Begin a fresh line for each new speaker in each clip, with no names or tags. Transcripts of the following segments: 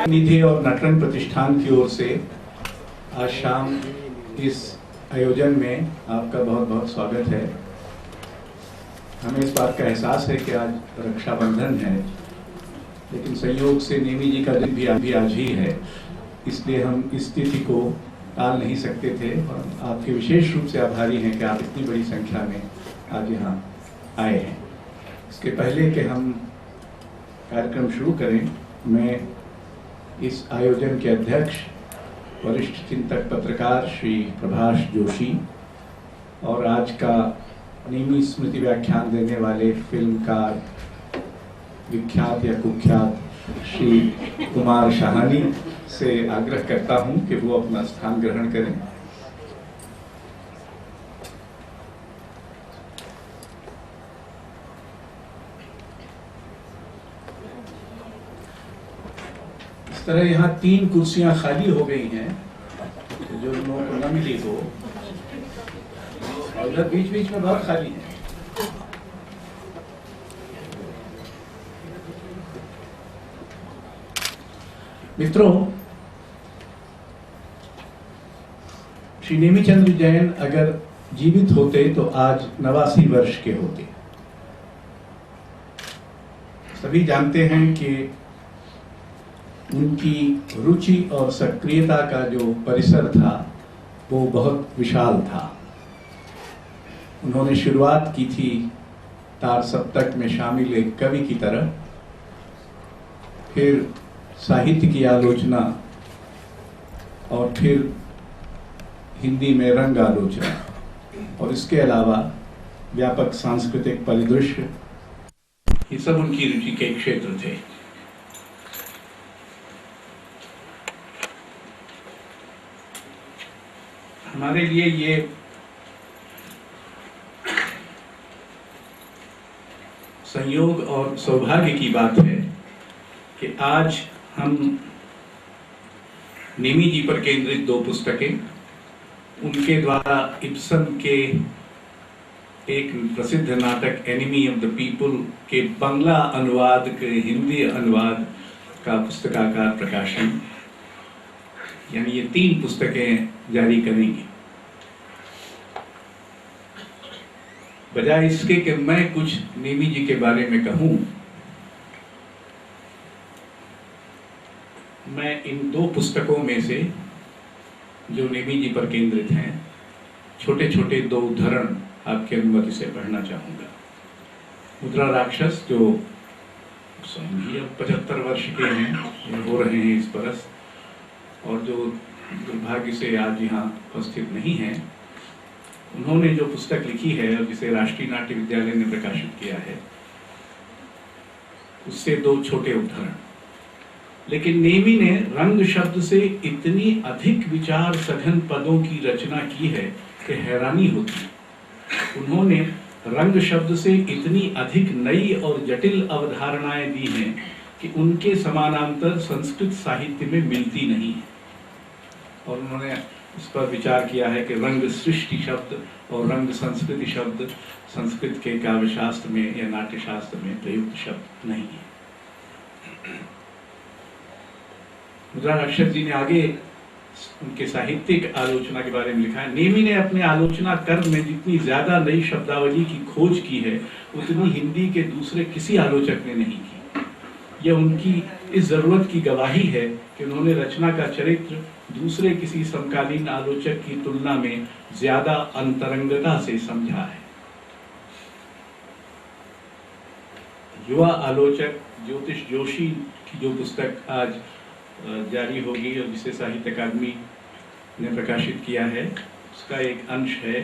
निधि और नटरंग प्रतिष्ठान की ओर से आज शाम इस आयोजन में आपका बहुत बहुत स्वागत है। हमें इस बात का एहसास है कि आज रक्षाबंधन है, लेकिन संयोग से नेमी जी का दिन भी आज ही है, इसलिए हम इस तिथि को टाल नहीं सकते थे और आपके विशेष रूप से आभारी हैं कि आप इतनी बड़ी संख्या में आज यहाँ आए हैं। इसके पहले कि हम कार्यक्रम शुरू करें, मैं इस आयोजन के अध्यक्ष वरिष्ठ चिंतक पत्रकार श्री प्रभाष जोशी और आज का नेमी स्मृति व्याख्यान देने वाले फिल्मकार विख्यात या कुख्यात श्री कुमार शाहानी से आग्रह करता हूं कि वो अपना स्थान ग्रहण करें। इस तरह यहाँ 3 कुर्सियां खाली हो गई हैं, तो जो लोगों को न मिली हो, और उधर बीच बीच में बहुत खाली है। मित्रों, श्री नेमी चंद्र जैन अगर जीवित होते तो आज 89 वर्ष के होते। सभी जानते हैं कि उनकी रुचि और सक्रियता का जो परिसर था वो बहुत विशाल था। उन्होंने शुरुआत की थी तार सप्तक में शामिल एक कवि की तरह, फिर साहित्य की आलोचना और फिर हिंदी में रंग आलोचना, और इसके अलावा व्यापक सांस्कृतिक परिदृश्य, ये सब उनकी रुचि के क्षेत्र थे। हमारे लिए ये संयोग और सौभाग्य की बात है कि आज हम नेमी जी पर केंद्रित 2 पुस्तकें, उनके द्वारा इब्सन के एक प्रसिद्ध नाटक एनिमी ऑफ द पीपल के बांग्ला अनुवाद के हिंदी अनुवाद का पुस्तकाकार प्रकाशन, यानी ये 3 पुस्तकें जारी करेंगी। बजाय इसके कि मैं कुछ नेमी जी के बारे में कहूं, मैं इन 2 पुस्तकों में से जो नेमी जी पर केंद्रित हैं, छोटे छोटे 2 उदाहरण आपकी अनुमति से पढ़ना चाहूंगा। मुद्रा राक्षस, जो स्वयं ही अब 75 वर्ष के हैं, हो रहे हैं इस बरस, और जो दुर्भाग्य से आज यहाँ उपस्थित नहीं हैं, उन्होंने जो पुस्तक लिखी है और जिसे राष्ट्रीय नाट्य विद्यालय ने प्रकाशित किया है, उससे 2 छोटे उदाहरण। लेकिन नेमी ने रंग शब्द से इतनी अधिक विचार सघन पदों की रचना की है कि हैरानी होती है। उन्होंने रंग शब्द से इतनी अधिक नई और जटिल अवधारणाएं दी हैं कि उनके समानांतर संस्कृत साहित्य में मिलती नहीं है। और उन्होंने इस पर विचार किया है कि रंग सृष्टि शब्द और रंग संस्कृति शब्द संस्कृत के काव्यशास्त्र में या नाट्यशास्त्र में प्रयुक्त शब्द नहीं है। मुद्रा राक्षस जी ने आगे उनके साहित्यिक आलोचना के बारे में लिखा है। नेमी ने अपने आलोचना कर्म में जितनी ज्यादा नई शब्दावली की खोज की है, उतनी हिंदी के दूसरे किसी आलोचक ने नहीं की। यह उनकी इस जरूरत की गवाही है कि उन्होंने रचना का चरित्र दूसरे किसी समकालीन आलोचक की तुलना में ज्यादा अंतरंगता से समझा है। युवा आलोचक ज्योतिष जोशी की जो पुस्तक आज जारी होगी और जिसे साहित्य अकादमी ने प्रकाशित किया है, उसका एक अंश है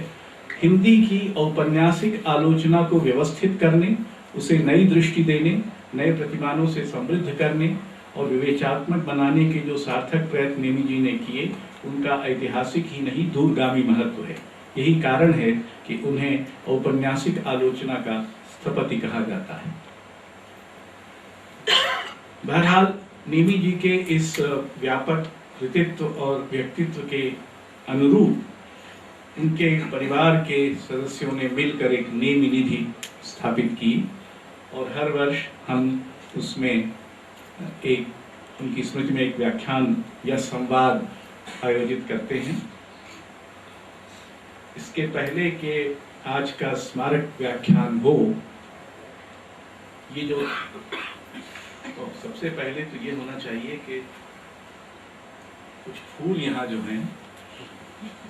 हिंदी की औपन्यासिक आलोचना को व्यवस्थित करने, उसे नई दृष्टि देने, नए प्रतिमानों से समृद्ध करने और विवेचात्मक बनाने के जो सार्थक प्रयत्न नेमी जी ने किए, उनका ऐतिहासिक ही नहीं दूरगामी महत्व है। यही कारण है कि उन्हें औपन्यासिक आलोचना का स्थपति कहा जाता है। बहरहाल नेमी जी के इस व्यापक कृतित्व और व्यक्तित्व के अनुरूप उनके परिवार के सदस्यों ने मिलकर एक नेमी निधि स्थापित की और हर वर्ष हम उसमें एक उनकी स्मृति में एक व्याख्यान या संवाद आयोजित करते हैं। इसके पहले कि आज का स्मारक व्याख्यान हो, ये जो तो सबसे पहले तो ये होना चाहिए कि कुछ फूल यहाँ जो हैं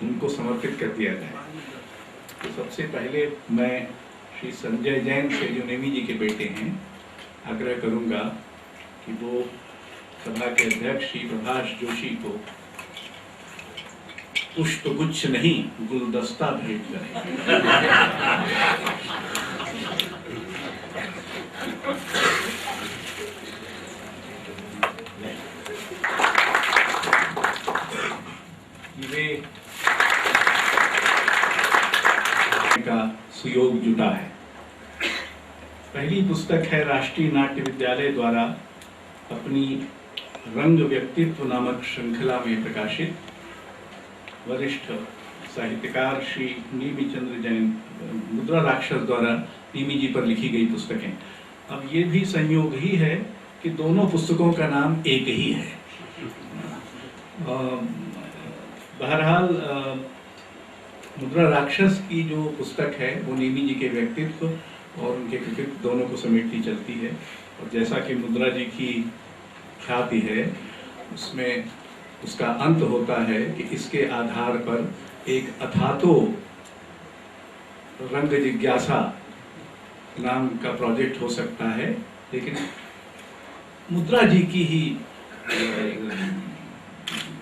उनको समर्पित कर दिया जाए। तो सबसे पहले मैं श्री संजय जैन से, जो नेमी जी के बेटे हैं, आग्रह करूंगा कि वो सभा के अध्यक्ष श्री प्रभाष जोशी को पुष्पगुच्छ नहीं, गुलदस्ता भेंट करें। वे का सुयोग जुटा है। पहली पुस्तक है राष्ट्रीय नाट्य विद्यालय द्वारा अपनी रंग व्यक्तित्व नामक श्रृंखला में प्रकाशित वरिष्ठ साहित्यकार श्री नीमी चंद्र जैन, मुद्रा राक्षस द्वारा नीमी जी पर लिखी गई पुस्तकें। अब ये भी संयोग ही है कि दोनों पुस्तकों का नाम एक ही है। बहरहाल मुद्रा राक्षस की जो पुस्तक है वो नीमी जी के व्यक्तित्व और उनके कृतित्व दोनों को समेटती चलती है। और जैसा कि मुद्रा जी की ख्याति है, उसमें उसका अंत होता है कि इसके आधार पर एक अथातो रंग जिज्ञासा नाम का प्रोजेक्ट हो सकता है, लेकिन मुद्रा जी की ही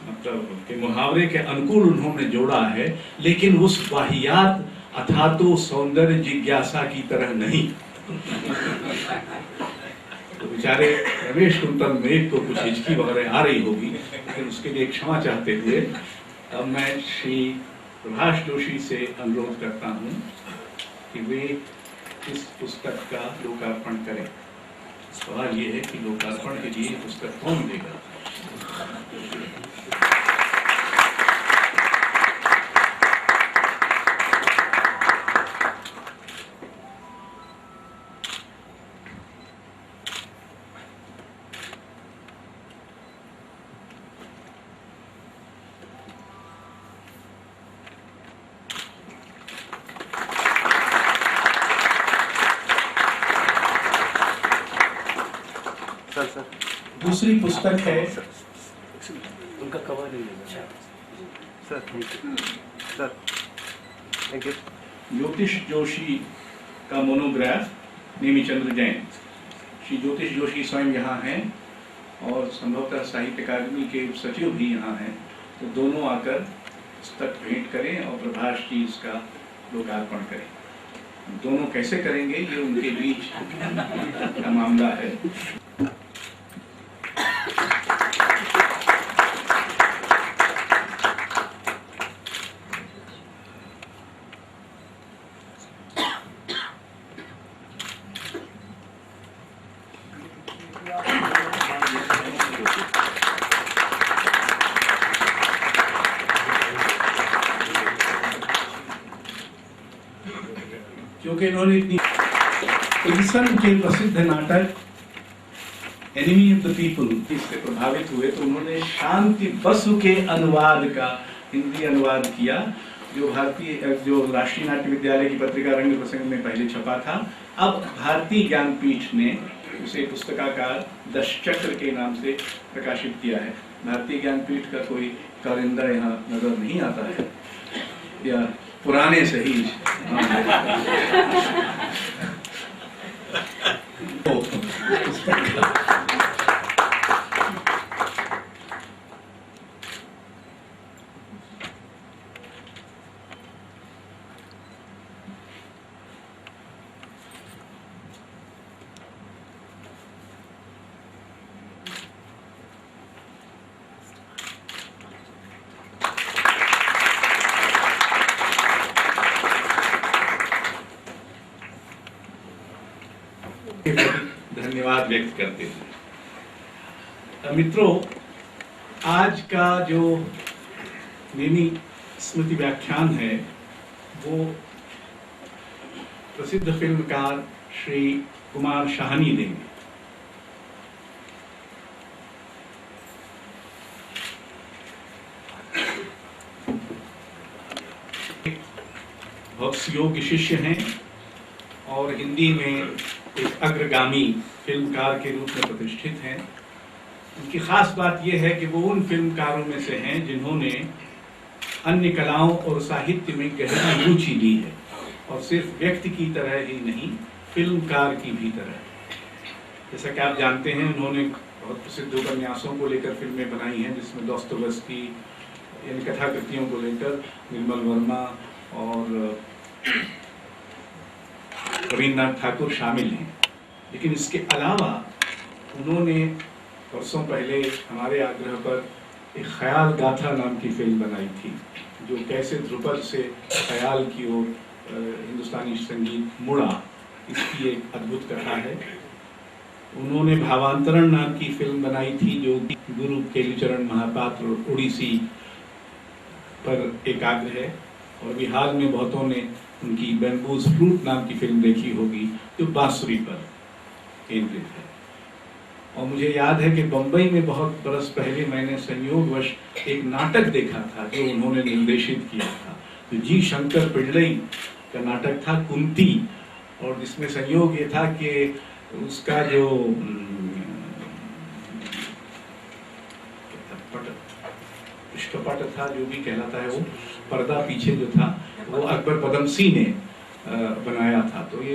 मतलब के मुहावरे के अनुकूल उन्होंने जोड़ा है, लेकिन उस वाहियात अथातो सौंदर्य जिज्ञासा की तरह नहीं। तो बेचारे रमेश कुंतल मेघ को कुछ हिचकी वगैरह आ रही होगी, लेकिन उसके लिए क्षमा चाहते हुए अब मैं श्री प्रभाष जोशी से अनुरोध करता हूँ कि वे इस पुस्तक का लोकार्पण करें। सवाल ये है कि लोकार्पण के लिए पुस्तक कौन देगा? दूसरी पुस्तक है
उनका कवर नहीं है सर। Thank you.
ज्योतिष जोशी का मोनोग्राफ, नेमी चंद्र जैन। श्री ज्योतिष जोशी स्वयं यहाँ हैं और संभवतः साहित्य अकादमी के सचिव भी यहाँ हैं। तो दोनों आकर पुस्तक भेंट करें और प्रभाष जी इसका लोकार्पण करें। दोनों कैसे करेंगे ये उनके बीच का मामला है। क्योंकि इन्होंने इतनी प्रिंसन के प्रसिद्ध नाटक एनिमी ऑफ द पीपल इससे प्रभावित हुए, तो उन्होंने शांति बसु के अनुवाद का हिंदी अनुवाद किया, जो राष्ट्रीय नाट्य विद्यालय की पत्रिका रंग प्रसंग में पहले छपा था। अब भारतीय ज्ञानपीठ ने उसे पुस्तकाकार दशचक्र के नाम से प्रकाशित किया है। भारतीय ज्ञानपीठ का कोई कारिंदा यहाँ नजर नहीं आता है, या पुराने से ही धन्यवाद व्यक्त करते हैं। मित्रों, आज का जो नेमी स्मृति व्याख्यान है वो प्रसिद्ध फिल्मकार श्री कुमार शाहनी देंगे। बहुत सुयोग्य शिष्य हैं और हिंदी में एक अग्रगामी फिल्मकार के रूप में प्रतिष्ठित हैं। उनकी खास बात यह है कि वो उन फिल्मकारों में से हैं जिन्होंने अन्य कलाओं और साहित्य में गहरी रुचि ली है, और सिर्फ व्यक्ति की तरह ही नहीं, फिल्मकार की भी तरह। जैसा कि आप जानते हैं, उन्होंने बहुत प्रसिद्ध उपन्यासों को लेकर फिल्में बनाई हैं, जिसमें दोस्तोयेवस्की यानी कथाकृतियों को लेकर निर्मल वर्मा और रविन्द्रनाथ ठाकुर शामिल हैं। लेकिन इसके अलावा उन्होंने वर्षों पहले हमारे आग्रह पर एक ख्याल गाथा नाम की फिल्म बनाई थी, जो कैसे ध्रुपद से ख्याल की ओर हिंदुस्तानी संगीत मुड़ा, इसकी एक अद्भुत कथा है। उन्होंने भावांतरण नाम की फिल्म बनाई थी, जो गुरु केलुचरण महापात्र उड़ीसी पर एकाग्र है। और भी हाल में बहुतों ने उनकी बैम्बूज फ्लूट नाम की फिल्म देखी होगी, जो बांसुरी पर केंद्रित है। और मुझे याद है कि बम्बई में बहुत बरस पहले मैंने संयोगवश एक नाटक देखा था जो उन्होंने निर्देशित किया था, तो जी शंकर पिल्लई का नाटक था कुंती, और जिसमें संयोग ये था कि उसका जो पृष्ठपट था, जो भी कहलाता है, वो पर्दा पीछे जो था वो अकबर पदमसी ने बनाया था। तो ये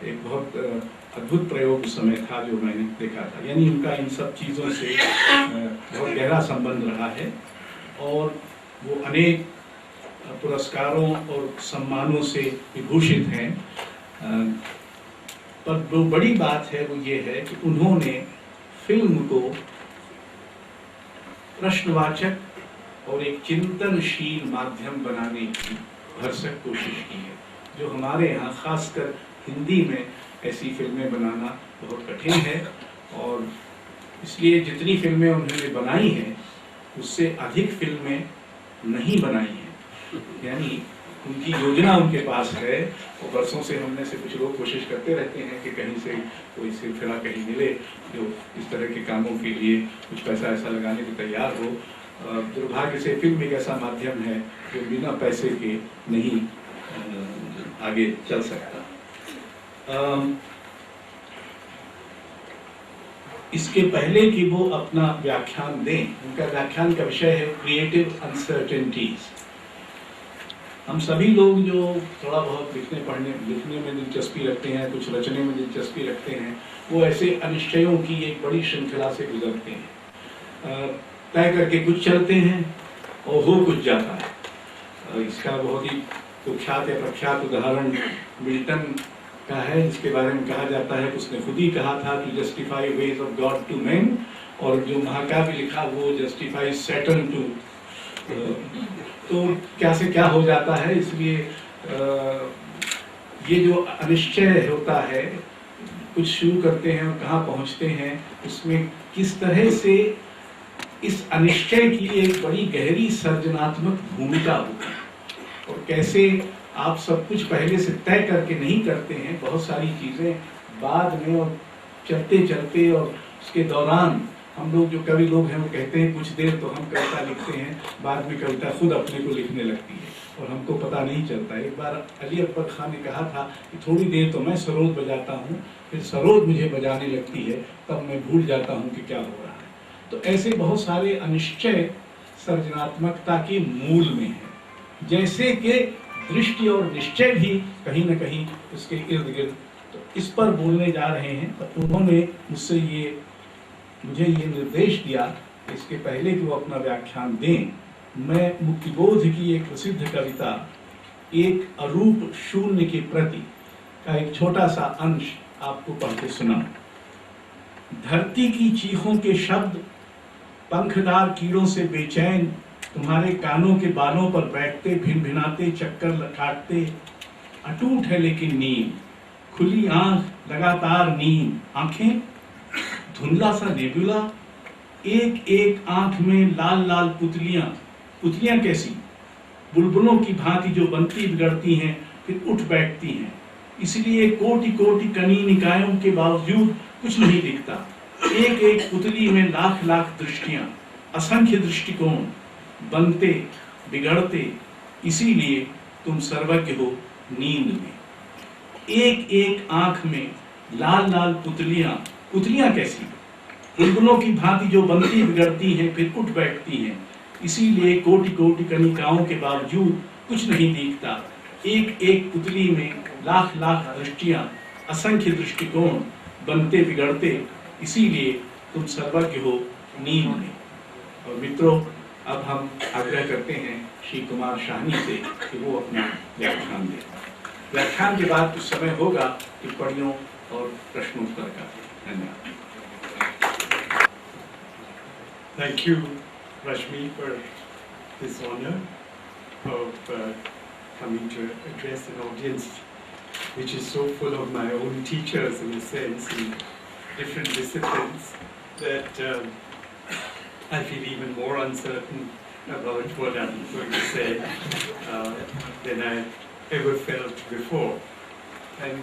एक बहुत अद्भुत प्रयोग उस समय था जो मैंने देखा था। यानी उनका इन सब चीज़ों से बहुत गहरा संबंध रहा है, और वो अनेक पुरस्कारों और सम्मानों से विभूषित हैं। पर जो बड़ी बात है वो ये है कि उन्होंने फिल्म को प्रश्नवाचक और एक चिंतनशील माध्यम बनाने की भरसक कोशिश की है, जो हमारे यहाँ खासकर हिंदी में ऐसी फिल्में बनाना बहुत कठिन है। और इसलिए जितनी फिल्में उन्होंने बनाई हैं, उससे अधिक फिल्में नहीं बनाई हैं। यानी उनकी योजना उनके पास है, और वर्षों से हमने से कुछ लोग कोशिश करते रहते हैं कि कहीं से कोई सिलसिला कहीं मिले जो इस तरह के कामों के लिए कुछ पैसा ऐसा लगाने को तैयार हो। दुर्भाग्य से फिल्म एक ऐसा माध्यम है जो बिना पैसे के नहीं आगे चल सकता। इसके पहले कि वो अपना व्याख्यान दें, उनका व्याख्यान का विषय है क्रिएटिव अनसर्टेनिटीज। हम सभी लोग जो थोड़ा बहुत लिखने में दिलचस्पी रखते हैं, कुछ रचने में दिलचस्पी रखते हैं, वो ऐसे अनिश्चयों की एक बड़ी श्रृंखला से गुजरते हैं। तय करके कुछ चलते हैं और हो कुछ जाता है। इसका बहुत ही कुख्यात या प्रख्यात उदाहरण मिल्टन का है, जिसके बारे में कहा जाता है कि उसने खुद ही कहा था to justify ways of God to man, और जो महाकाव्य लिखा वो जस्टिफाई सैटर्न टू। तो क्या से क्या हो जाता है। इसलिए ये जो अनिश्चय होता है, कुछ शुरू करते हैं और कहाँ पहुँचते हैं, उसमें किस तरह से इस अनिश्चय की एक बड़ी गहरी सर्जनात्मक भूमिका होती है, और कैसे आप सब कुछ पहले से तय करके नहीं करते हैं, बहुत सारी चीज़ें बाद में और चलते चलते और उसके दौरान हम लोग जो कवि लोग हैं वो कहते हैं कुछ देर तो हम कविता लिखते हैं, बाद में कविता खुद अपने को लिखने लगती है और हमको पता नहीं चलता। एक बार अली अकबर खान ने कहा था कि थोड़ी देर तो मैं सरोद बजाता हूँ, फिर सरोद मुझे बजाने लगती है, तब मैं भूल जाता हूँ कि क्या हो रहा है। तो ऐसे बहुत सारे अनिश्चय सर्जनात्मकता के मूल में है, जैसे कि दृष्टि और निश्चय भी कहीं न कहीं उसके इर्द गिर्द। तो इस पर बोलने जा रहे हैं। तो उन्होंने मुझे ये निर्देश दिया कि इसके पहले कि वो अपना व्याख्यान दें, मैं मुक्तिबोध की एक प्रसिद्ध कविता एक अरूप शून्य के प्रति का एक छोटा सा अंश आपको पढ़ के सुना। धरती की चीखों के शब्द पंखदार कीड़ों से बेचैन तुम्हारे कानों के बालों पर बैठते भिनभिनाते चक्कर काटते। अटूट है लेकिन नींद, खुली आंख लगातार नींद, आंखें धुंधला सा नेबुला, एक एक आंख में लाल लाल पुतलियां कैसी बुलबुलों की भांति जो बनती बिगड़ती हैं फिर उठ बैठती हैं। इसलिए कोटि कोटि कनी निकायों के बावजूद कुछ नहीं दिखता। एक एक पुतली में लाख लाख दृष्टियां, असंख्य दृष्टिकोण बनते बिगड़ते। इसीलिए तुम सर्वज्ञ हो नींद में। एक एक आंख में लाल लाल पुतलियां कैसी, बुलबुलों की भांति जो बनती बिगड़ती हैं फिर उठ बैठती हैं। इसीलिए कोटि कोटि कनिकाओं के बावजूद कुछ नहीं दिखता। एक एक पुतली में लाख लाख दृष्टियां, असंख्य दृष्टिकोण बनते बिगड़ते, इसीलिए तुम सर्वज्ञ हो नींद में। और मित्रों, अब हम आग्रह करते हैं श्री कुमार शाहनी से कि वो अपना व्याख्यान दें। व्याख्यान के बाद कुछ समय होगा टिप्पणियों और प्रश्नोत्तर का। धन्यवाद।
Thank you, Rashmi, for this honor of coming to address an audience which is so full of my own teachers, in a sense, in different disciplines, that I feel even more uncertain about what I'm going to say than I ever felt before. And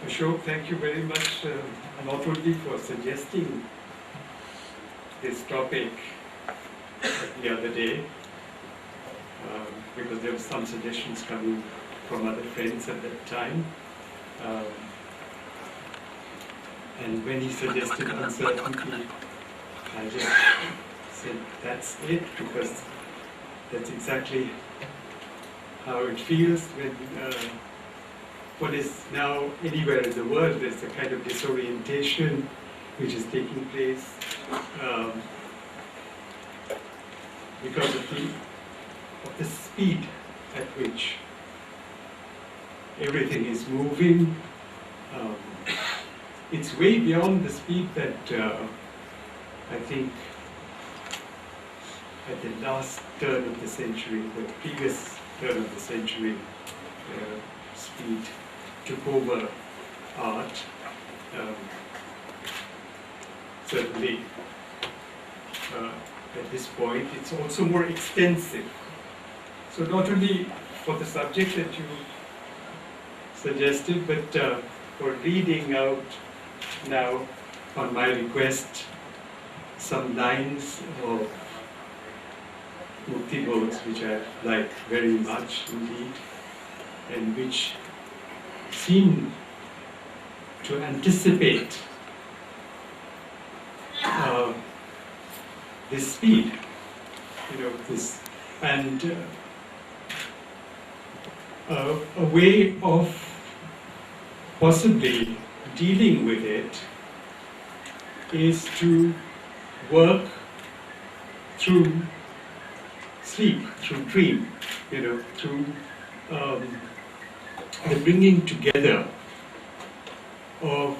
Ashok, thank you very much, not only for suggesting this topic the other day, because there were some suggestions coming from other friends at that time. And when he suggested uncertainty, I just said, that's it, because that's exactly how it feels when what is now anywhere in the world, there's a kind of disorientation which is taking place because of the speed at which everything is moving. It's way beyond the speed that I think at the last turn of the century, the previous turn of the century, speed took over art. Certainly, at this point, it's also more extensive. So not only for the subject that you suggested, but for reading out now, on my request, some lines of Mukti Bodhs, which I like very much indeed, and which seem to anticipate this speed, this, and a way of possibly dealing with it is to work through sleep, through dream, through the bringing together of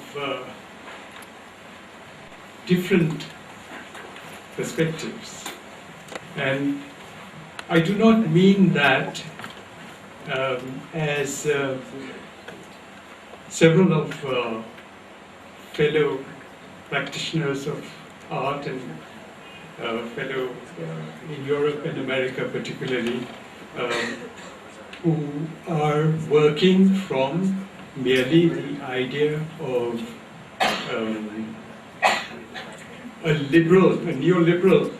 different perspectives. And I do not mean that as several of fellow practitioners of art and fellow in Europe and America particularly, who are working from merely the idea of a neoliberal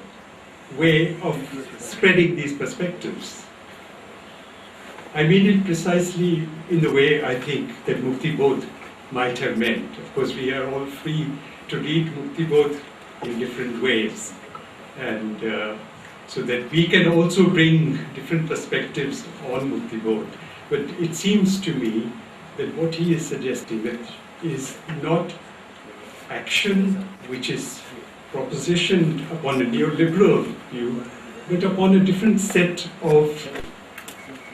way of spreading these perspectives. I mean it precisely in the way I think that Mukti Bodh might have meant. Of course, we are all free to read Mukti Bodh in different ways, and so that we can also bring different perspectives on Mukti Bodh. But it seems to me that what he is suggesting that is not action which is propositioned upon a neoliberal view, but upon a different set of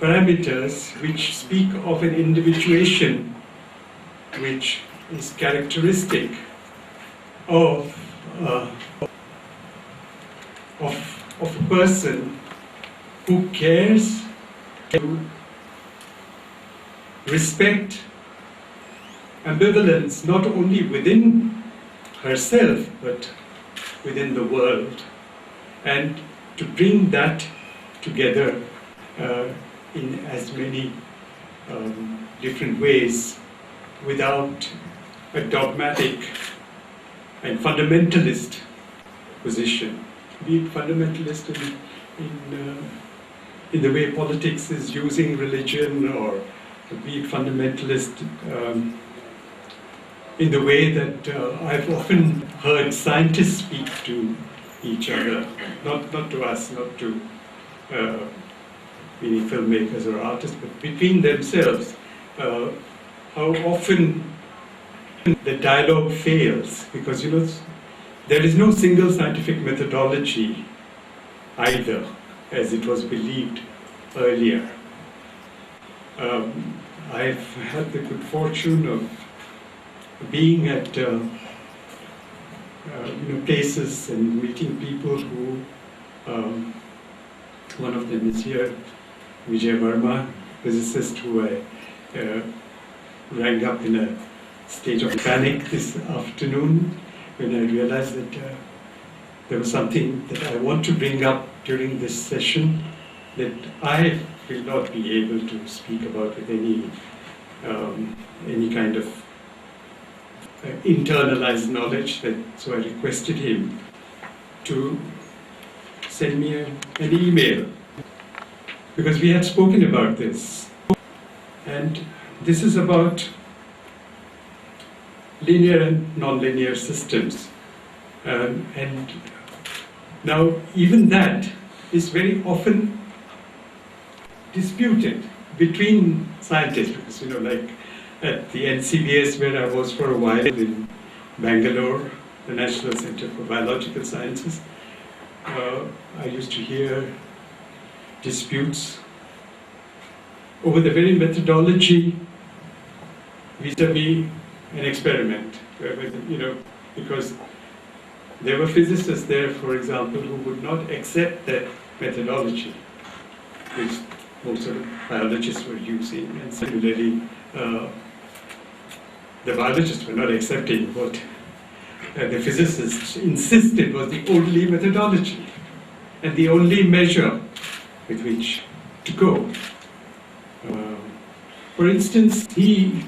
parameters which speak of an individuation which is characteristic of a person who cares to respect ambivalence not only within herself but within the world, and to bring that together in as many different ways without a dogmatic and fundamentalist position, be it fundamentalist in in the way politics is using religion, or be it fundamentalist, in the way that I've often heard scientists speak to each other, not to us, not to meaning filmmakers or artists, but between themselves. How often the dialogue fails, because there is no single scientific methodology either, as it was believed earlier. I've had the good fortune of being at places and meeting people who, one of them is here, Vijay Verma, physicist who I rang up in a stage of panic this afternoon when I realized that there was something that I want to bring up during this session that I will not be able to speak about with any kind of internalized knowledge. So I requested him to send me an email, because we had spoken about this. And this is about linear and nonlinear systems. And now even that is very often disputed between scientists, because like at the NCBS, where I was for a while in Bangalore, the National Center for Biological Sciences, I used to hear disputes over the very methodology vis-a-vis an experiment, because there were physicists there, for example, who would not accept that methodology, which most of the biologists were using, and similarly, the biologists were not accepting what the physicists insisted was the only methodology and the only measure with which to go. For instance, he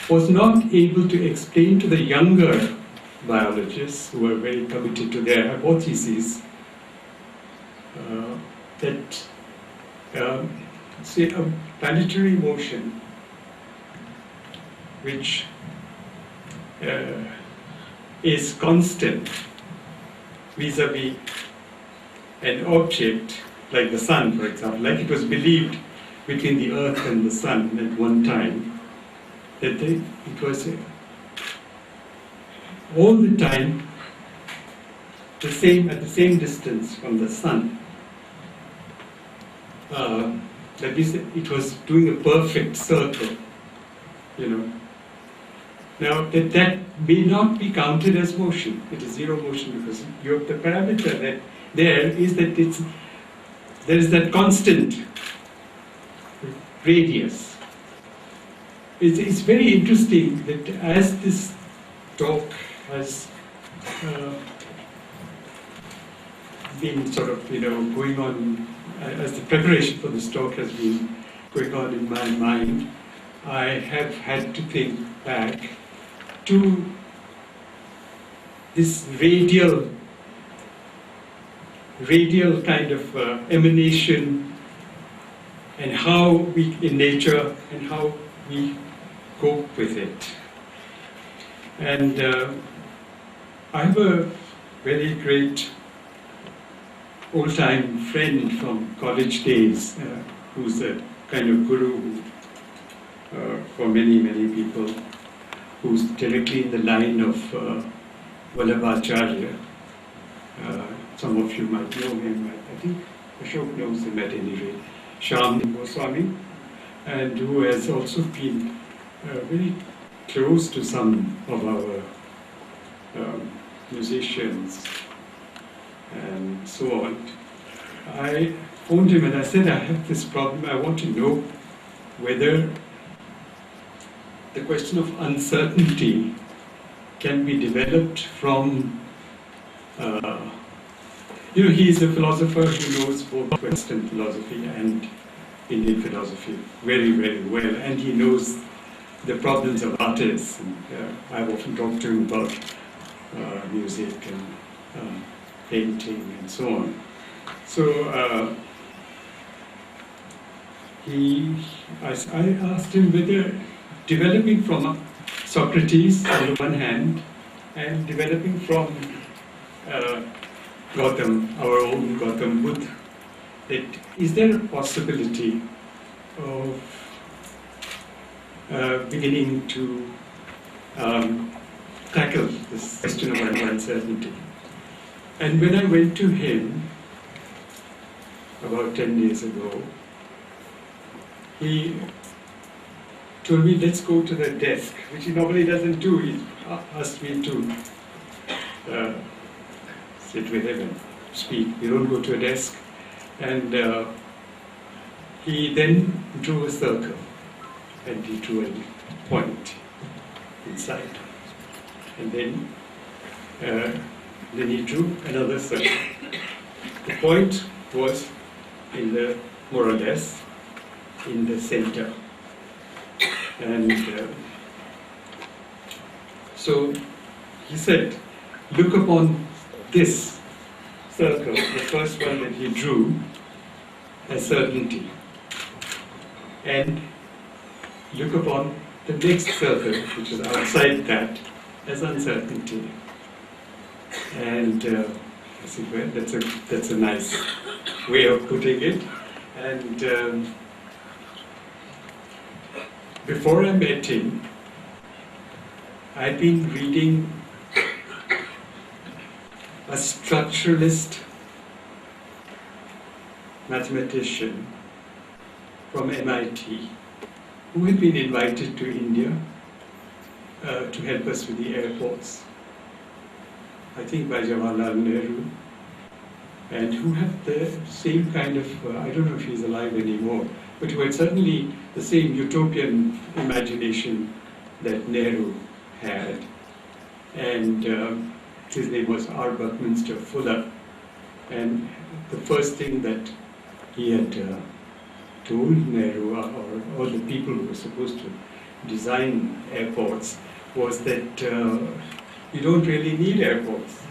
was not able to explain to the younger biologists who were very committed to their hypotheses that, say, a planetary motion which is constant vis-a-vis an object like the sun, for example, like it was believed between the Earth and the sun at one time, that it was all the time the same, at the same distance from the sun. That is, it was doing a perfect circle, Now, that may not be counted as motion. It is zero motion, because the parameter that there is that there is that constant radius. It's very interesting that as this talk has been sort of, going on, as the preparation for this talk has been going on in my mind, I have had to think back to this radial kind of emanation, and how we, in nature, and how we cope with it. And I have a very great old-time friend from college days, who's a kind of guru for many, many people, who's directly in the line of Vallabhacharya. Some of you might know him. I think Ashok knows him at any rate. Shyam Goswami, and who has also been very close to some of our musicians and so on. I phoned him and I said, I have this problem. I want to know whether the question of uncertainty can be developed from, he is a philosopher who knows both Western philosophy and Indian philosophy very, very well, and he knows the problems of artists. And I've often talked to him about music and painting and so on. So I asked him whether developing from Socrates on the one hand and developing from Gautam, our own Gautam Buddha, that is there a possibility of beginning to tackle this question of uncertainty? And when I went to him about 10 days ago, he told me, let's go to the desk, which he normally doesn't do. He asked me to sit with him and speak. We don't go to a desk. And he then drew a circle, and he drew a point inside. And then he drew another circle. The point was in the, more or less, in the center. And so he said, look upon this circle, the first one that he drew, as certainty. And look upon the next circle, which is outside that, as uncertainty. And I said, well, that's a nice way of putting it. And before I met him, I'd been reading a structuralist mathematician from MIT who had been invited to India to help us with the airports, I think by Jawaharlal Nehru, and who had the same kind of, I don't know if he's alive anymore, but who had certainly the same utopian imagination that Nehru had. And his name was R. Buckminster Fuller. And the first thing that he had told Nehru, or all the people who were supposed to design airports, was that you don't really need airports.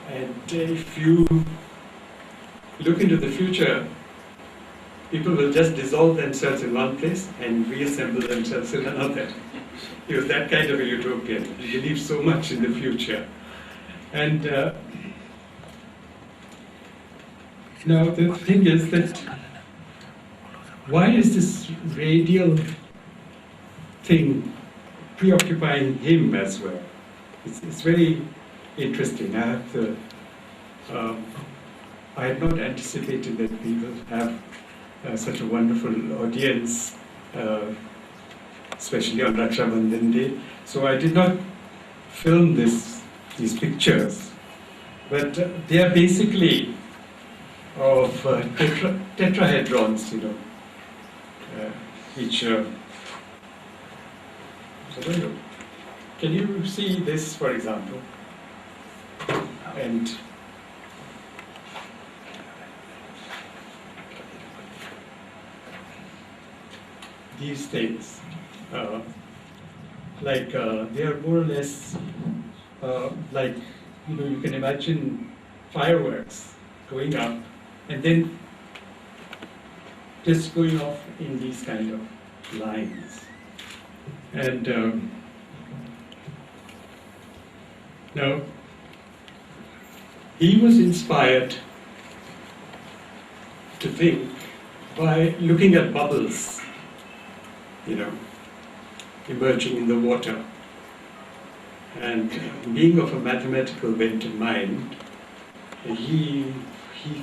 And if you look into the future, people will just dissolve themselves in one place and reassemble themselves in another. He was that kind of a utopian. He believed so much in the future. And now the thing is that why is this radial thing preoccupying him as well? It's very interesting. I had not anticipated that we will have such a wonderful audience, especially on Raksha Bandhan Day. So I did not film these pictures, but they are basically of tetrahedrons, you know, each. So can you see this, for example? And these things, they are more or less like, you know, you can imagine fireworks going up and then just going off in these kind of lines. And now, he was inspired to think by looking at bubbles, you know, emerging in the water. And being of a mathematical bent in mind, he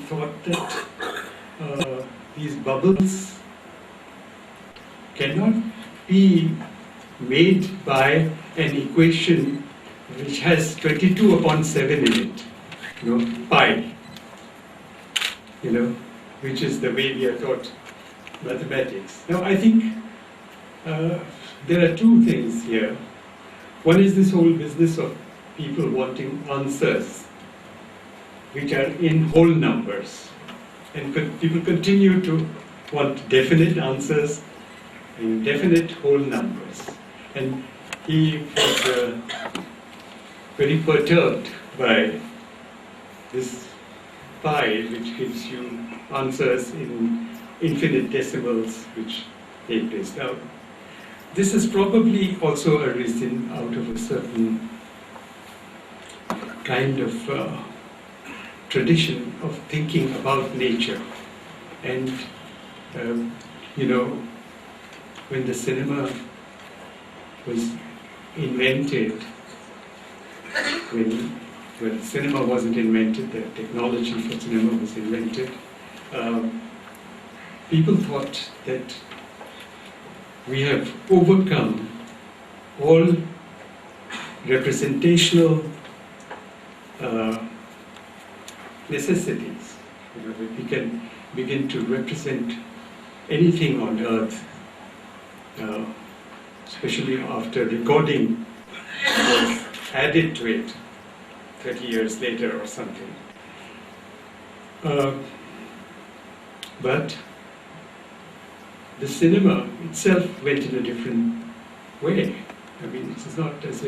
thought that these bubbles cannot be made by an equation which has 22 upon 7 in it, you know, pi, you know, which is the way we are taught mathematics. Now, I think there are two things here. One is this whole business of people wanting answers which are in whole numbers. And people continue to want definite answers in definite whole numbers. And he was very perturbed by this pi, which gives you answers in infinitesimals which take place. Now, this is probably also arisen out of a certain kind of tradition of thinking about nature. And, you know, when the cinema was invented, when cinema wasn't invented, the technology for cinema was invented, people thought that we have overcome all representational necessities. You know, that we can begin to represent anything on earth, especially after recording was added to it 30 years later or something. But the cinema itself went in a different way. I mean, it's not as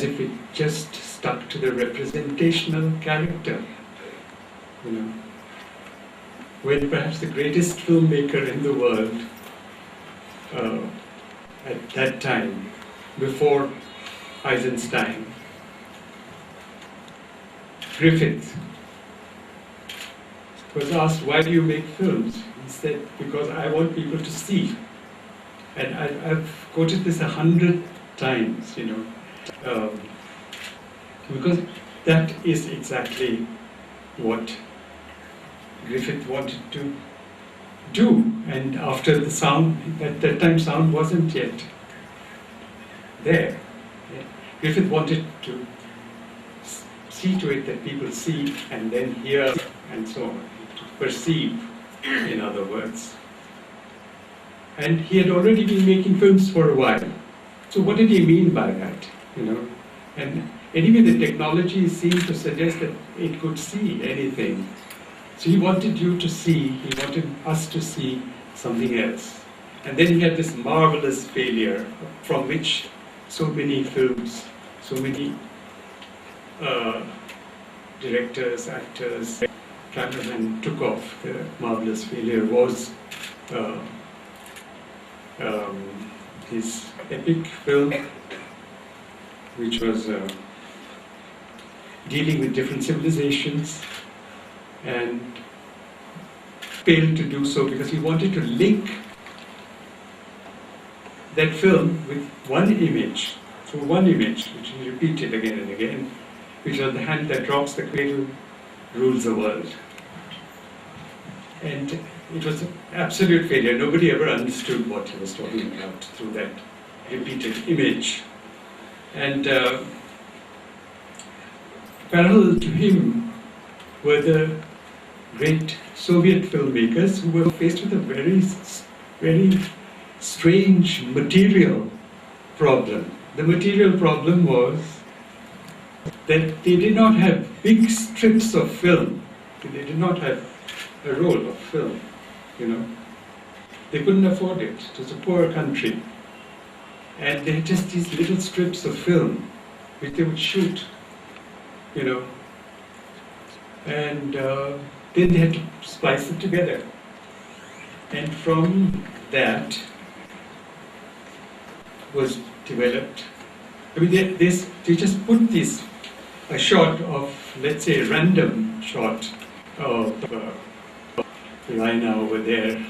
if it just stuck to the representational character, you know. When perhaps the greatest filmmaker in the world at that time, before Eisenstein, Griffith, was asked, why do you make films? He said, because I want people to see. And I've quoted this 100 times, you know, because that is exactly what Griffith wanted to do. And after the sound, at that time sound wasn't yet there. Griffith wanted to see to it that people see and then hear and so on, to perceive, in other words. And he had already been making films for a while. So what did he mean by that, you know? And anyway, the technology seemed to suggest that it could see anything. So he wanted you to see, he wanted us to see something else. And then he had this marvelous failure from which so many films, so many directors, actors, cameramen took off. The marvelous failure was his epic film, which was dealing with different civilizations, and failed to do so because he wanted to link that film with one image, through one image, which he repeated again and again, which was the hand that drops the cradle rules the world. And it was an absolute failure. Nobody ever understood what he was talking about through that repeated image. And parallel to him were the great Soviet filmmakers who were faced with a very strange material problem. The material problem was that they did not have big strips of film. They did not have a roll of film, you know. They couldn't afford it. It was a poor country. And they had just these little strips of film which they would shoot, you know. And then they had to splice it together. And from that was developed. I mean, they just put this, a shot of, let's say, a random shot of Raina over there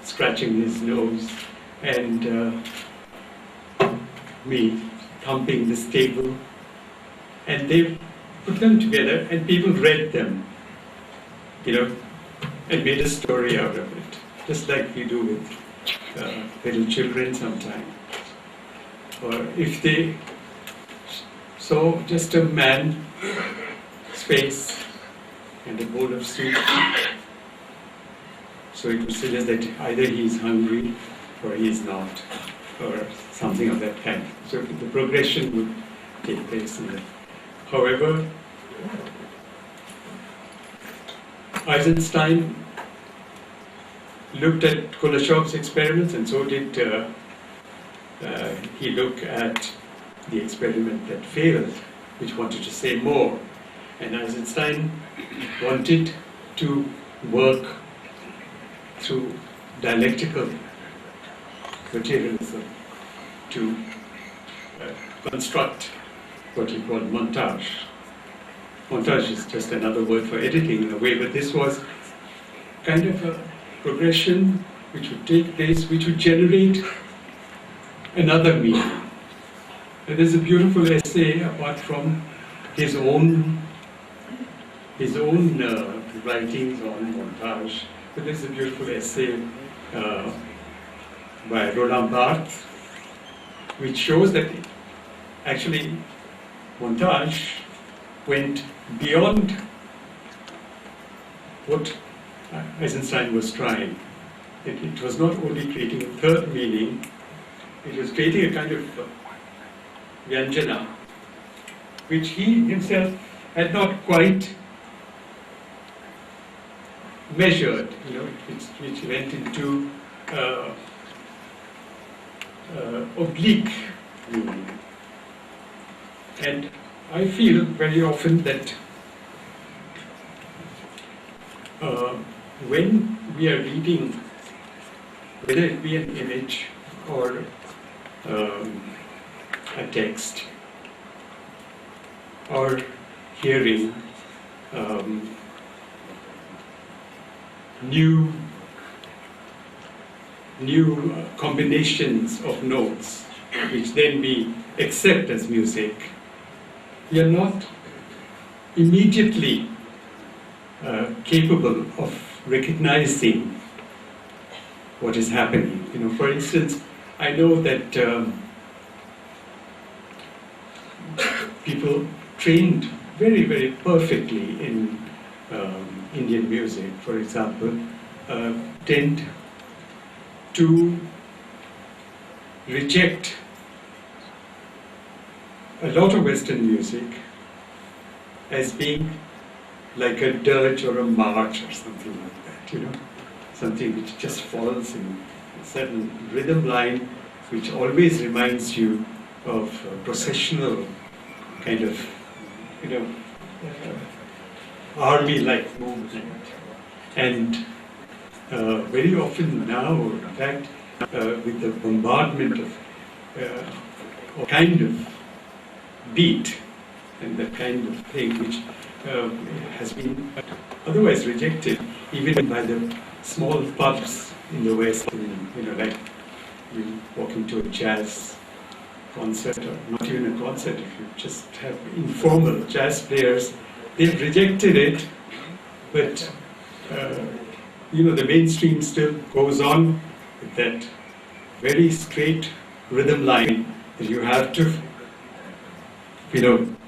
scratching his nose, and me thumping this table, and they put them together, and people read them, you know, and made a story out of it, just like we do with little children sometimes. Or if they saw just a man's face and a bowl of soup, so it would suggest that either he is hungry or he is not, or something of that kind. So the progression would take place in that. However, Eisenstein looked at Kuleshov's experiments, and so did he looked at the experiment that failed, which wanted to say more. And Eisenstein wanted to work through dialectical materialism to construct what you call montage. Montage is just another word for editing in a way, but this was kind of a progression which would take place, which would generate another meaning. And there's a beautiful essay, apart from his own writings on montage, but there's a beautiful essay by Roland Barthes, which shows that actually montage went beyond what Eisenstein was trying. It was not only creating a third meaning, it was creating a kind of vyanjana, which he himself had not quite measured, which went into oblique meaning. And I feel very often that when we are reading, whether it be an image or a text, or hearing new combinations of notes, which then we accept as music, we are not immediately capable of recognizing what is happening. For instance, I know that people trained very, very perfectly in Indian music, for example, tend to reject a lot of Western music as being like a dirge or a march or something like that, something which just falls in a certain rhythm line, which always reminds you of a processional kind of, army-like movement. And very often now, in fact, with the bombardment of kind of beat and that kind of thing which has been otherwise rejected even by the small pubs in the West, like you walk into a jazz concert, or not even a concert, if you just have informal jazz players, they've rejected it, but the mainstream still goes on with that very straight rhythm line that you have to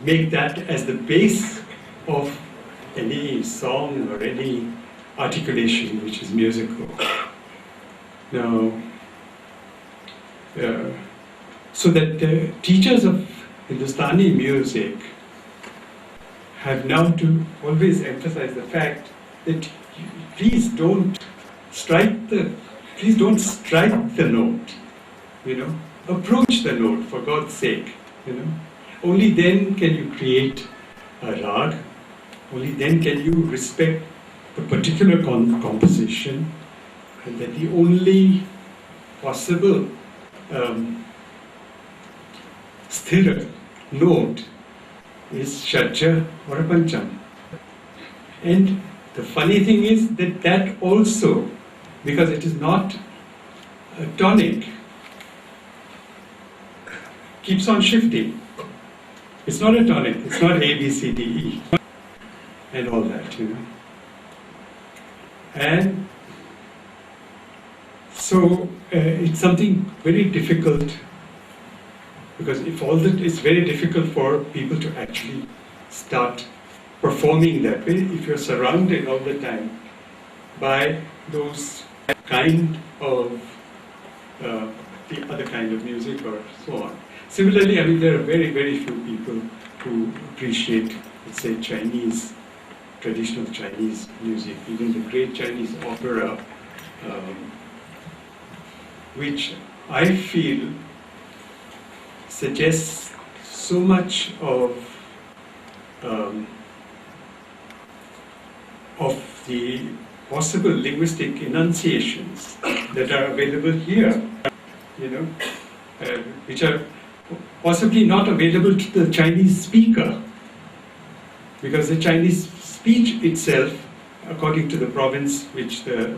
make that as the base of any song or any articulation which is musical. Now, so that the teachers of Hindustani music have now to always emphasize the fact that please don't strike the note, approach the note for God's sake, Only then can you create a rag, only then can you respect the particular composition, and that the only possible sthira note is shadja or a pancham. And the funny thing is that also, because it is not a tonic, keeps on shifting. It's not a tonic, it's not A, B, C, D, E, and all that, And so it's something very difficult, because it's very difficult for people to actually start performing that way if you're surrounded all the time by those kind of the other kind of music or so on. Similarly, there are very, very few people who appreciate, let's say, traditional Chinese music, even the great Chinese opera, which I feel suggests so much of the possible linguistic enunciations that are available here, which are possibly not available to the Chinese speaker, because the Chinese speech itself, according to the province which the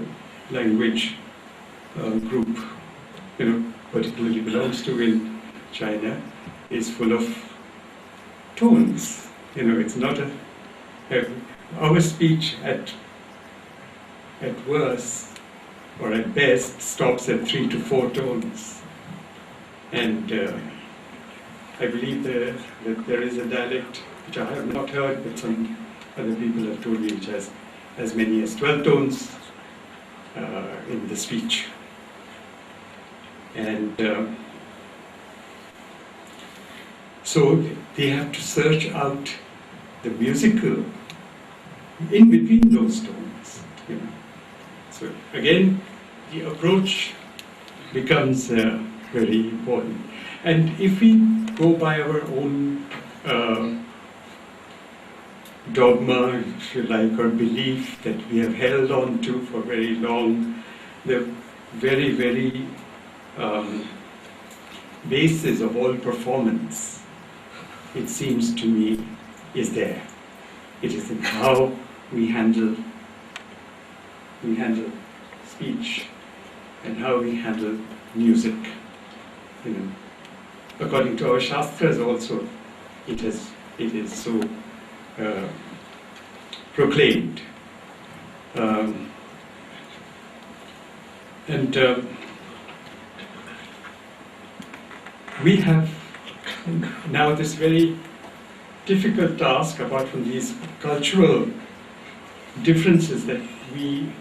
language group, particularly belongs to in China, is full of tones. It's not our speech at worst or at best stops at 3 to 4 tones, and I believe that there is a dialect which I have not heard, but some other people have told me, which has as many as 12 tones in the speech. And so they have to search out the musical in between those tones. So again, the approach becomes very important. And if we go by our own dogma, if you like, or belief that we have held on to for very long, the very, very basis of all performance, it seems to me, is there. It is in how we handle speech and how we handle music. According to our Shastras also, it is so proclaimed. We have now this very difficult task, apart from these cultural differences that we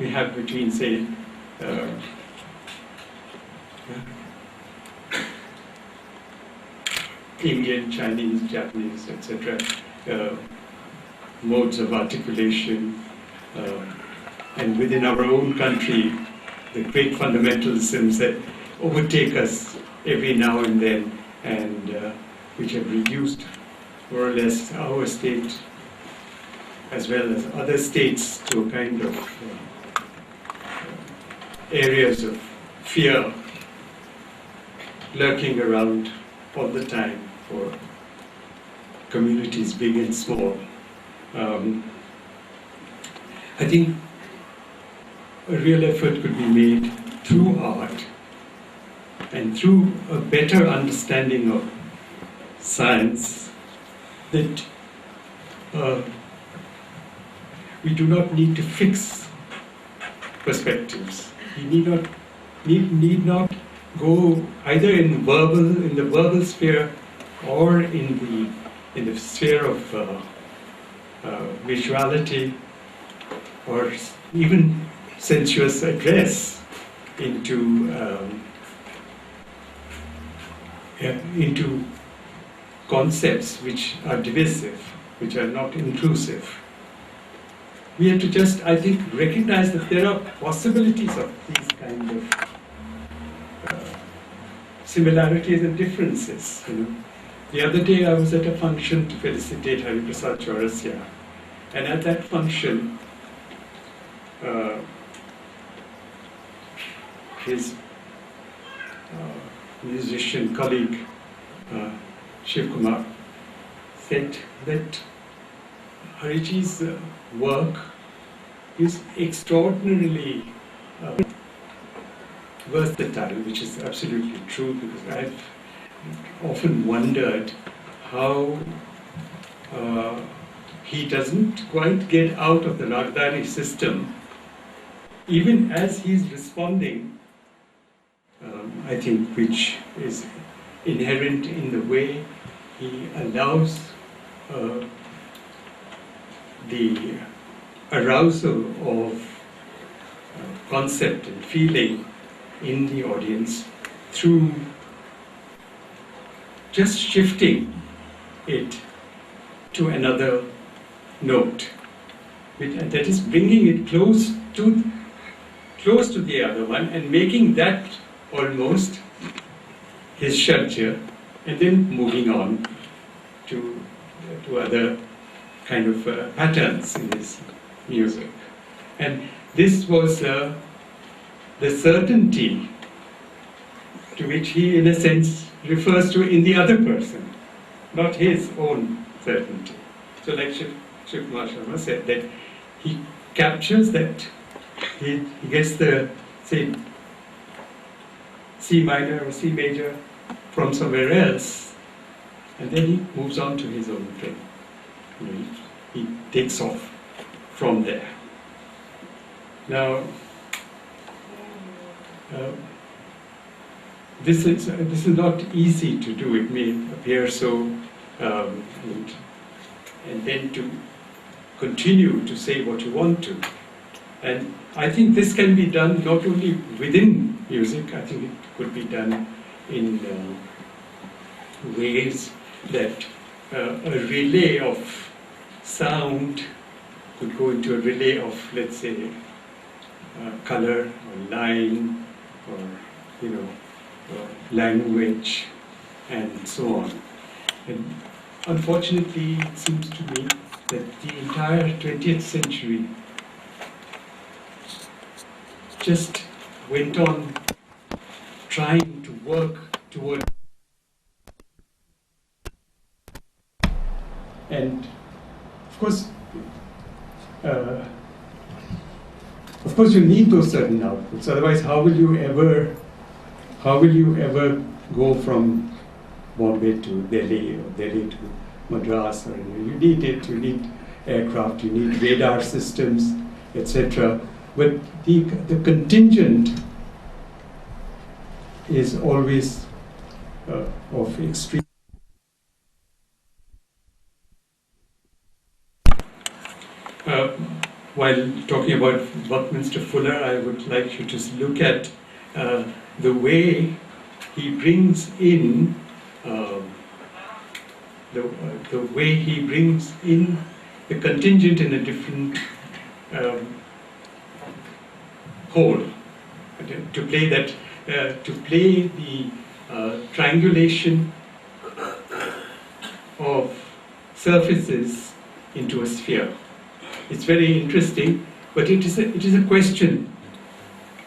have between, say, Indian, Chinese, Japanese, etc., modes of articulation, and within our own country, the great fundamentalisms that overtake us every now and then, and which have reduced more or less our state as well as other states to a kind of areas of fear lurking around all the time for communities big and small. I think a real effort could be made through art and through a better understanding of science that we do not need to fix perspectives. We need not go either in the verbal sphere or in the sphere of visuality or even sensuous address into concepts which are divisive, which are not inclusive. We have to just, I think, recognize that there are possibilities of these kind of similarities and differences. The other day I was at a function to felicitate Hari Prasad Chaurasya, and at that function, his musician colleague, Shiv Kumar, said that Hariji's work is extraordinarily versatile, which is absolutely true, because I've often wondered how he doesn't quite get out of the Nagdari system, even as he's responding, I think, which is inherent in the way he allows the arousal of concept and feeling in the audience through just shifting it to another note, and that is bringing it close to the other one and making that almost his sculpture, and then moving on to other kind of patterns in his music. And this was the certainty to which he, in a sense, refers to in the other person, not his own certainty. So like Shiv Kumar Sharma said, that he captures that, he gets the, say, C minor or C major from somewhere else, and then he moves on to his own thing. He takes off from there. Now, this is not easy to do. It may appear so, and then to continue to say what you want to. And I think this can be done not only within music. I think it could be done in ways that a relay of sound could go into a relay of, let's say, color or line or language and so on. And unfortunately, it seems to me that the entire 20th century just went on trying to work toward, and of course you need those certain outputs, otherwise how will you ever go from Bombay to Delhi or Delhi to Madras? Or you need it, you need aircraft, you need radar systems, etc. But the contingent is always of extreme. While talking about Buckminster Fuller, I would like you to look at the way he brings in the way he brings in the contingent in a different whole. To play that, to play the triangulation of surfaces into a sphere. It's very interesting, but it is a question,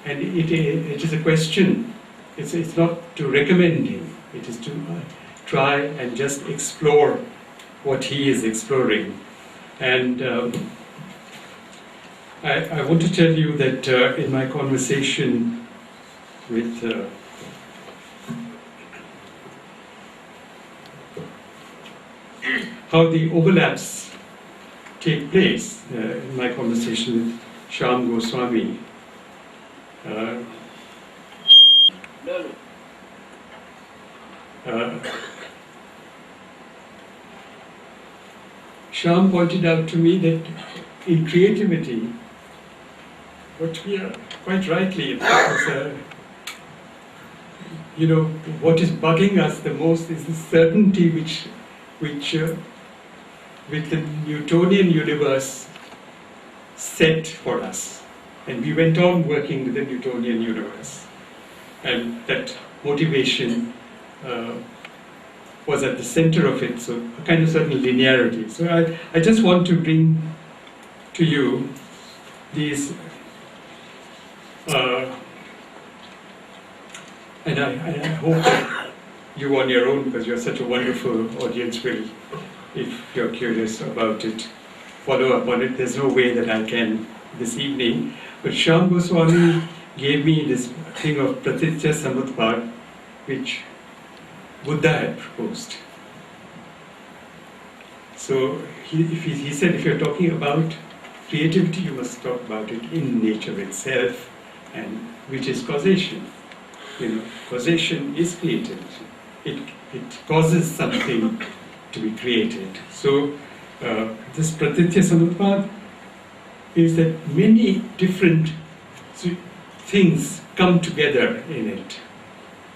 and it is a question. It's not to recommend him. It is to try and just explore what he is exploring. And I want to tell you that in my conversation with how the overlaps take place in my conversation with Shyam Goswami. Shyam pointed out to me that in creativity, what we are quite rightly, because, what is bugging us the most is the certainty which with the Newtonian universe set for us. And we went on working with the Newtonian universe. And that motivation was at the center of it, so a kind of certain linearity. So I just want to bring to you these, and I hope that you on your own, because you're such a wonderful audience, will, if you're curious about it, follow up on it. There's no way that I can this evening. But Shyam Goswami gave me this thing of Pratishthan Samutpad, which Buddha had proposed. So he said, if you're talking about creativity, you must talk about it in nature itself, and which is causation. Causation is creativity. It causes something to be created. So this Pratishthan Samutpad is that many different things come together in it.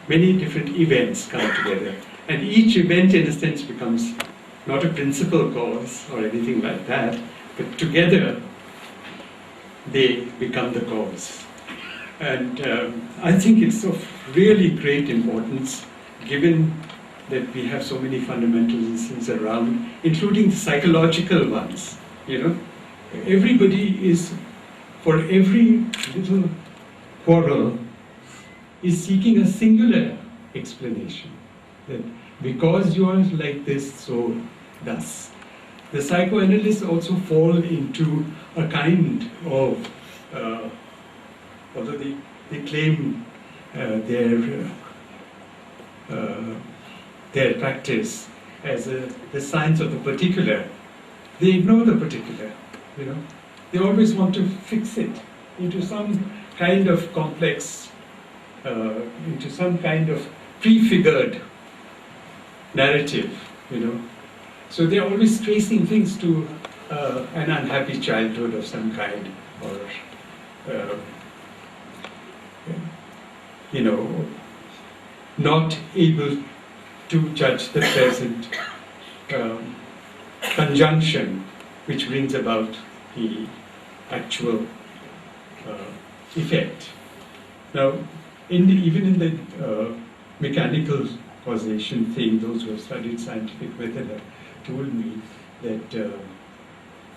Many different events come together. And each event, in a sense, becomes not a principal cause or anything like that, but together they become the cause. And I think it's of really great importance, given that we have so many fundamental instances around, including the psychological ones. Everybody is, for every little quarrel, is seeking a singular explanation. That because you are like this, so thus. The psychoanalysts also fall into a kind of, although they claim their practice as the science of the particular, they ignore the particular. They always want to fix it into some kind of complex, into some kind of prefigured narrative. So they're always tracing things to an unhappy childhood of some kind, or not able to judge the present conjunction which brings about the actual effect. Now, even in the mechanical causation thing, those who have studied scientific method have told me that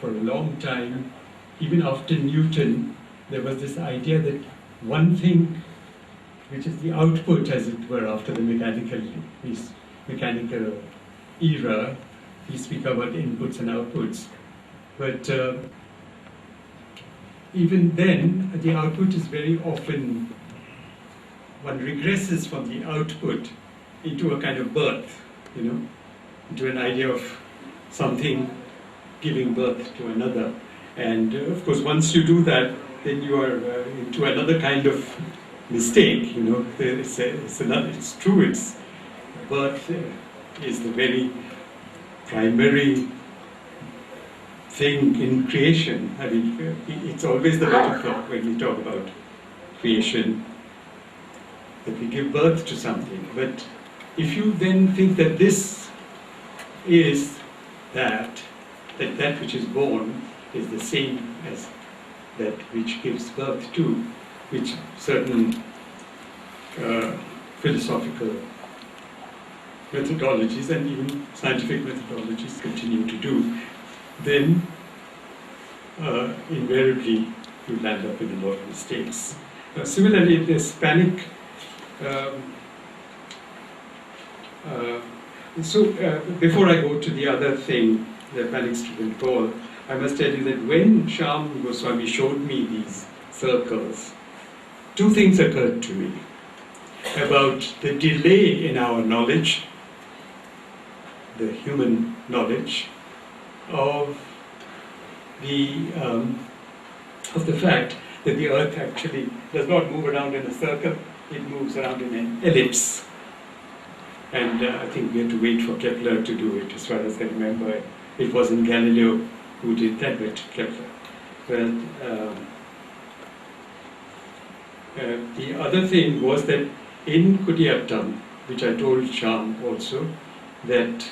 for a long time, even after Newton, there was this idea that one thing, which is the output, as it were, after the mechanical era, we speak about inputs and outputs. But even then, the output is very often, one regresses from the output into a kind of birth, into an idea of something giving birth to another. And of course, once you do that, then you are into another kind of mistake. It's true. It's birth is the very primary thing in creation. I mean, it's always the metaphor when we talk about creation, that we give birth to something. But if you then think that this is that which is born is the same as that which gives birth to, which certain philosophical methodologies and even scientific methodologies continue to do, then invariably you land up with a lot of mistakes. Similarly, this panic. Before I go to the other thing, the panic-stricken Paul, I must tell you that when Shyam Goswami showed me these circles, two things occurred to me about the delay in our knowledge, the human knowledge, of the fact that the earth actually does not move around in a circle, it moves around in an ellipse. And I think we had to wait for Kepler to do it, as far as I remember. It wasn't Galileo who did that, but Kepler. Well, the other thing was that in Kudiyattam, which I told Shyam also, that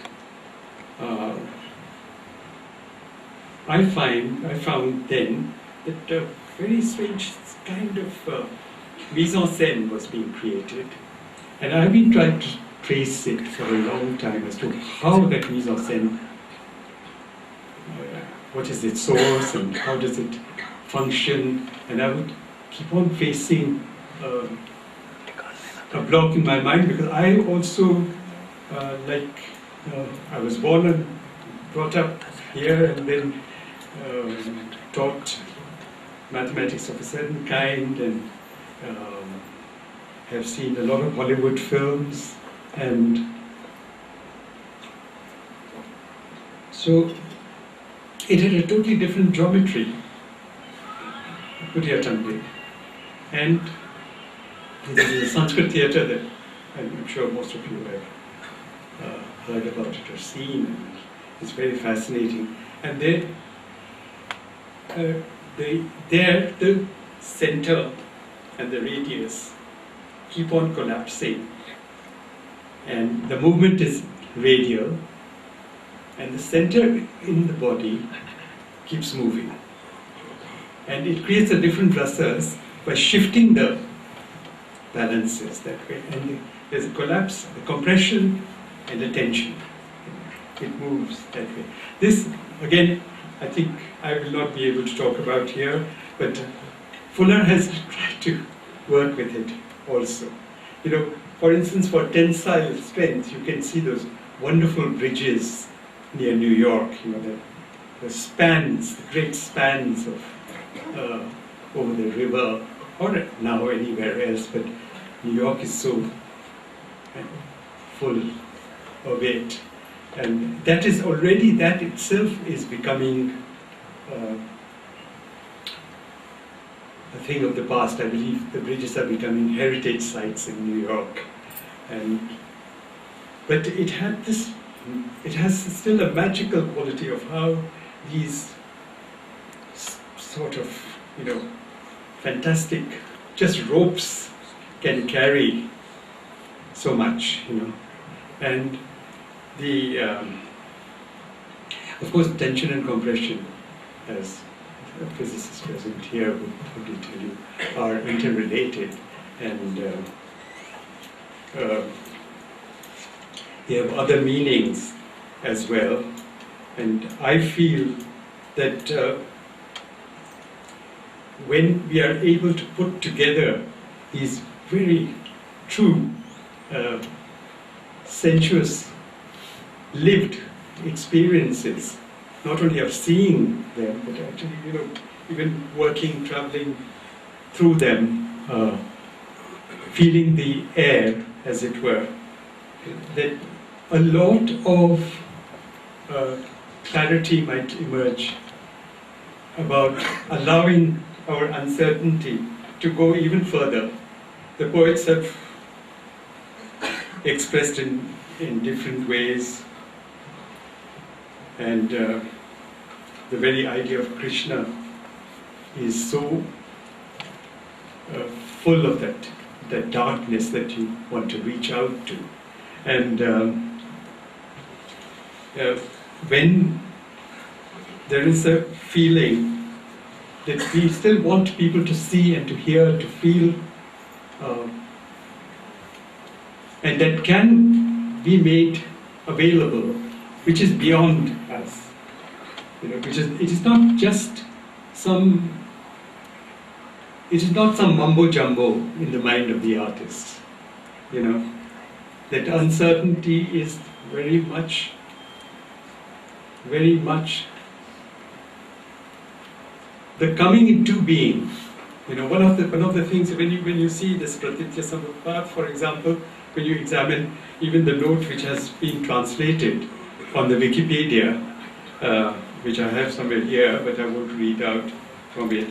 I found then that a very strange kind of mise en scène was being created. And I've been trying to trace it for a long time as to how that mise en scène, what is its source and how does it function. And I would keep on facing a block in my mind, because I also, I was born and brought up here and then taught mathematics of a certain kind, and have seen a lot of Hollywood films, and so it had a totally different geometry, Kudiyattam did. And this is a Sanskrit theatre that I'm sure most of you have heard about it or seen, and it's very fascinating. And there the center and the radius keep on collapsing, and the movement is radial, and the center in the body keeps moving, and it creates a different rasas by shifting the balances that way, and there's a collapse, the compression and attention. It moves that way. This, again, I think I will not be able to talk about here, but Fuller has tried to work with it also. You know, for instance, for tensile strength, you can see those wonderful bridges near New York, you know, the spans, the great spans of over the river, or now anywhere else, but New York is so full of it. And that is already, that itself is becoming a thing of the past. I believe the bridges are becoming heritage sites in New York. But it has still a magical quality of how these sort of, you know, fantastic, just ropes can carry so much, you know. And the, of course, tension and compression, as a physicist present here would probably tell you, are interrelated, and they have other meanings as well. And I feel that when we are able to put together these very true, sensuous, lived experiences, not only of seeing them, but actually, you know, even working, traveling through them, feeling the air, as it were, that a lot of clarity might emerge about allowing our uncertainty to go even further. The poets have expressed in different ways, and the very idea of Krishna is so full of that darkness that you want to reach out to. And when there is a feeling that we still want people to see and to hear, to feel, and that can be made available, which is beyond us. You know, it is not just some mumbo jumbo in the mind of the artist. You know, that uncertainty is very much the coming into being. You know, one of the things when you see this Pratishthan path, for example, when you examine even the note which has been translated on the Wikipedia, which I have somewhere here, but I won't read out from it,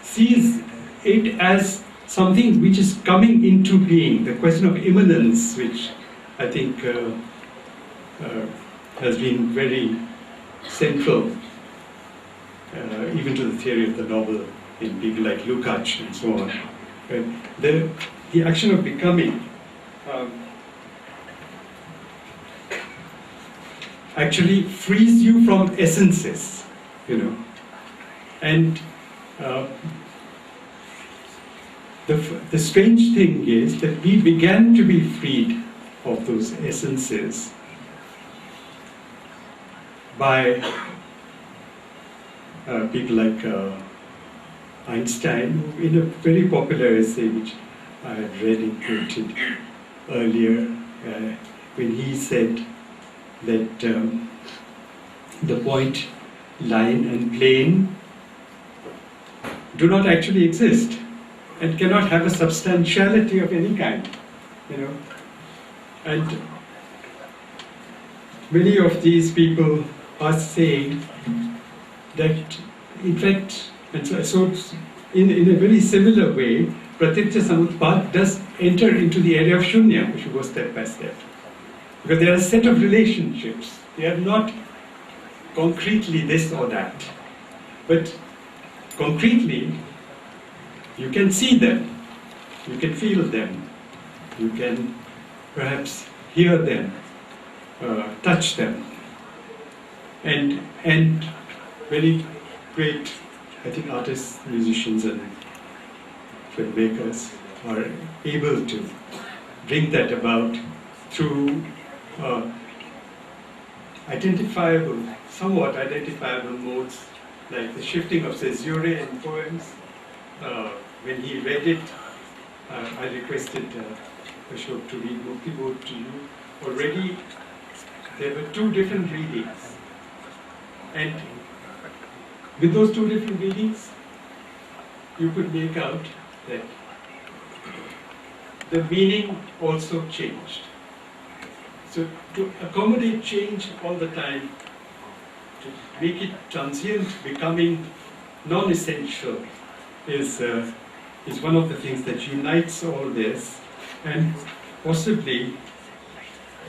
sees it as something which is coming into being. The question of immanence, which I think has been very central even to the theory of the novel in people like Lukács and so on. Right? The action of becoming actually frees you from essences, you know, and the strange thing is that we began to be freed of those essences by people like Einstein, who in a very popular essay which I had read and quoted earlier, when he said that the point, line and plane do not actually exist and cannot have a substantiality of any kind, you know. And many of these people are saying that, in fact, and so in a very similar way, Pratishthan does enter into the area of shunya, which goes step by step. Because there are a set of relationships. They are not concretely this or that. But concretely, you can see them, you can feel them, you can perhaps hear them, touch them. And very great, I think, artists, musicians and filmmakers are able to bring that about through uh, identifiable, somewhat identifiable modes, like the shifting of caesura in poems. When he read it, I requested Ashok to read Mukti Bodh to you. Already there were two different readings. And with those two different readings, you could make out that the meaning also changed. So to accommodate change all the time, to make it transient, becoming non-essential, is one of the things that unites all this and possibly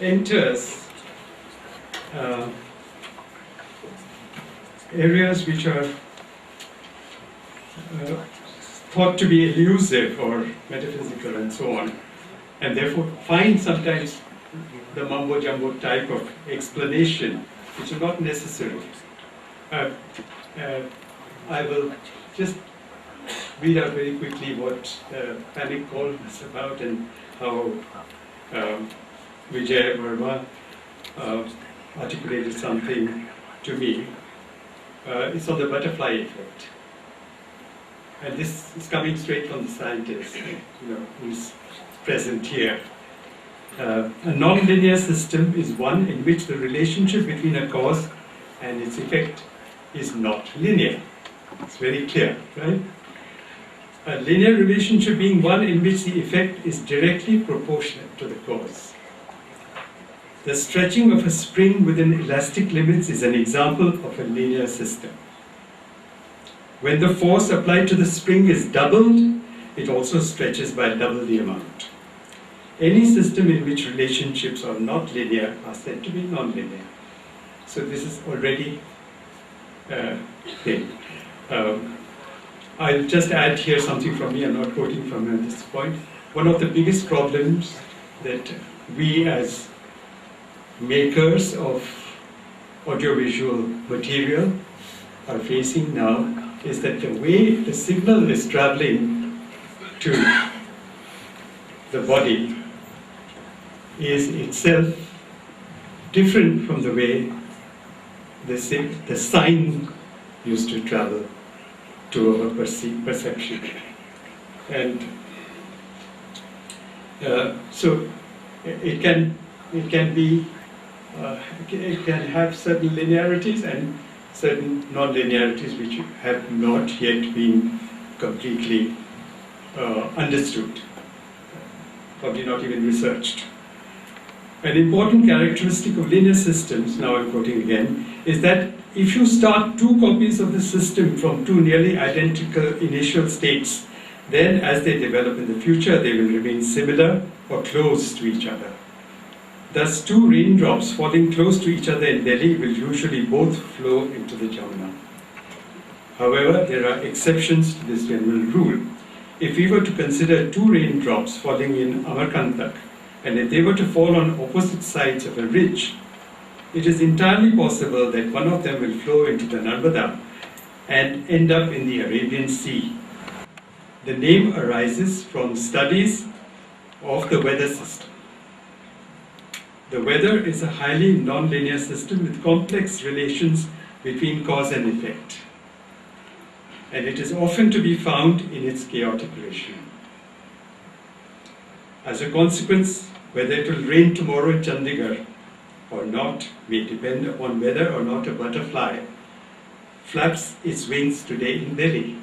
enters areas which are thought to be elusive or metaphysical and so on, and therefore find sometimes the mumbo-jumbo type of explanation which are not necessary. I will just read out very quickly what Panic Call is about and how Vijay Verma articulated something to me. It's on the butterfly effect. And this is coming straight from the scientist, who's present here. A non-linear system is one in which the relationship between a cause and its effect is not linear. It's very clear, right? A linear relationship being one in which the effect is directly proportionate to the cause. The stretching of a spring within elastic limits is an example of a linear system. When the force applied to the spring is doubled, it also stretches by double the amount. Any system in which relationships are not linear are said to be non-linear. So this is already thing. I'll just add here something from me, I'm not quoting from at this point. One of the biggest problems that we as makers of audiovisual material are facing now is that the way the signal is traveling to the body is itself different from the way the sign used to travel to our perception. And so it can have certain linearities and certain non-linearities which have not yet been completely understood, probably not even researched. An important characteristic of linear systems, now I'm quoting again, is that if you start two copies of the system from two nearly identical initial states, then as they develop in the future, they will remain similar or close to each other. Thus, two raindrops falling close to each other in Delhi will usually both flow into the Jamuna. However, there are exceptions to this general rule. If we were to consider two raindrops falling in Amarkantak, and if they were to fall on opposite sides of a ridge, it is entirely possible that one of them will flow into the Narmada and end up in the Arabian Sea. The name arises from studies of the weather system. The weather is a highly non-linear system with complex relations between cause and effect, and it is often to be found in its chaotic regime. As a consequence, whether it will rain tomorrow in Chandigarh or not may depend upon whether or not a butterfly flaps its wings today in Delhi.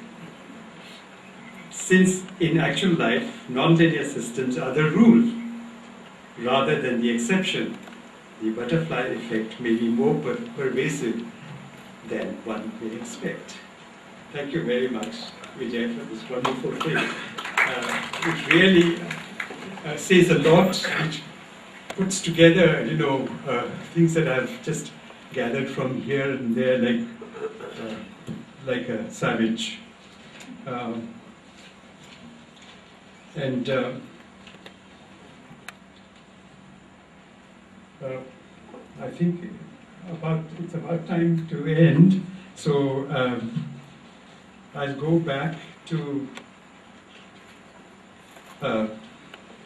Since in actual life, non-linear systems are the rule rather than the exception, the butterfly effect may be more pervasive than one may expect. Thank you very much, Vijay, for this wonderful thing. It really says a lot, which puts together, things that I've just gathered from here and there, like a savage. I think it's about time to end. So I'll go back to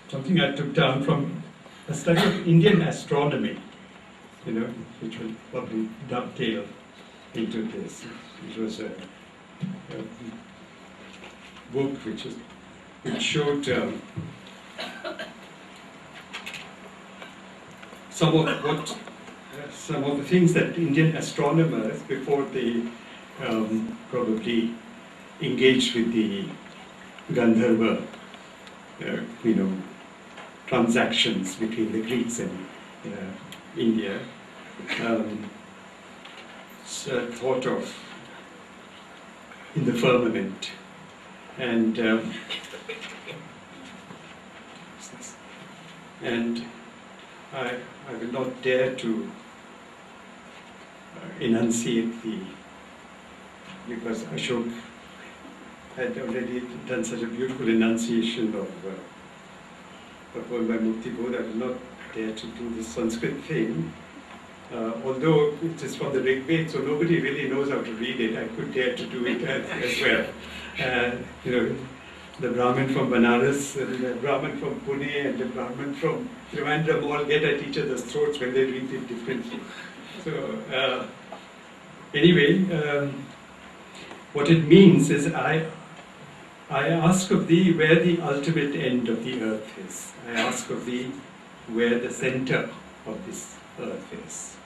something I took down from a study of Indian astronomy, which will probably dovetail into this. It was a book which showed some of the things that Indian astronomers, before they probably engaged with the Gandharva, transactions between the Greeks and India, thought of in the firmament. And I will not dare to enunciate because Ashok had already done such a beautiful enunciation of the poem by Mukti Bodh. I will not dare to do this Sanskrit thing. Although it is from the Rig Veda, so nobody really knows how to read it, I could dare to do it as well. The Brahmin from Banaras, and the Brahmin from Pune, and the Brahmin from Trivandrum all get at each other's throats when they read it differently. So, anyway, what it means is I ask of thee where the ultimate end of the earth is. I ask of thee where the center of this earth is.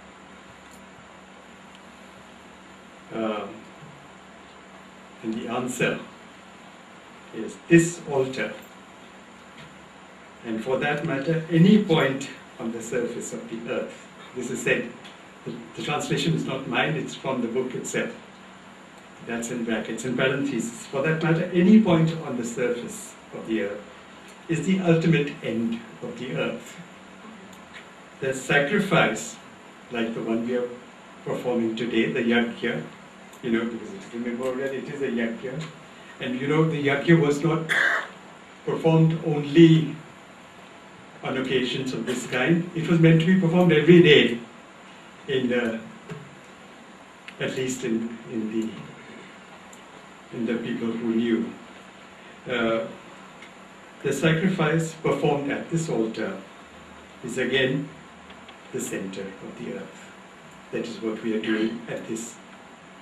And the answer is this altar, and for that matter, any point on the surface of the earth. This is said, the translation is not mine, it's from the book itself. That's in brackets, in parentheses. For that matter, any point on the surface of the earth is the ultimate end of the earth. The sacrifice, like the one we are performing today, the yajna, because remember already it is a yajna, and the yajna was not performed only on occasions of this kind. It was meant to be performed every day, at least in the people who knew. The sacrifice performed at this altar is again the center of the earth. That is what we are doing at this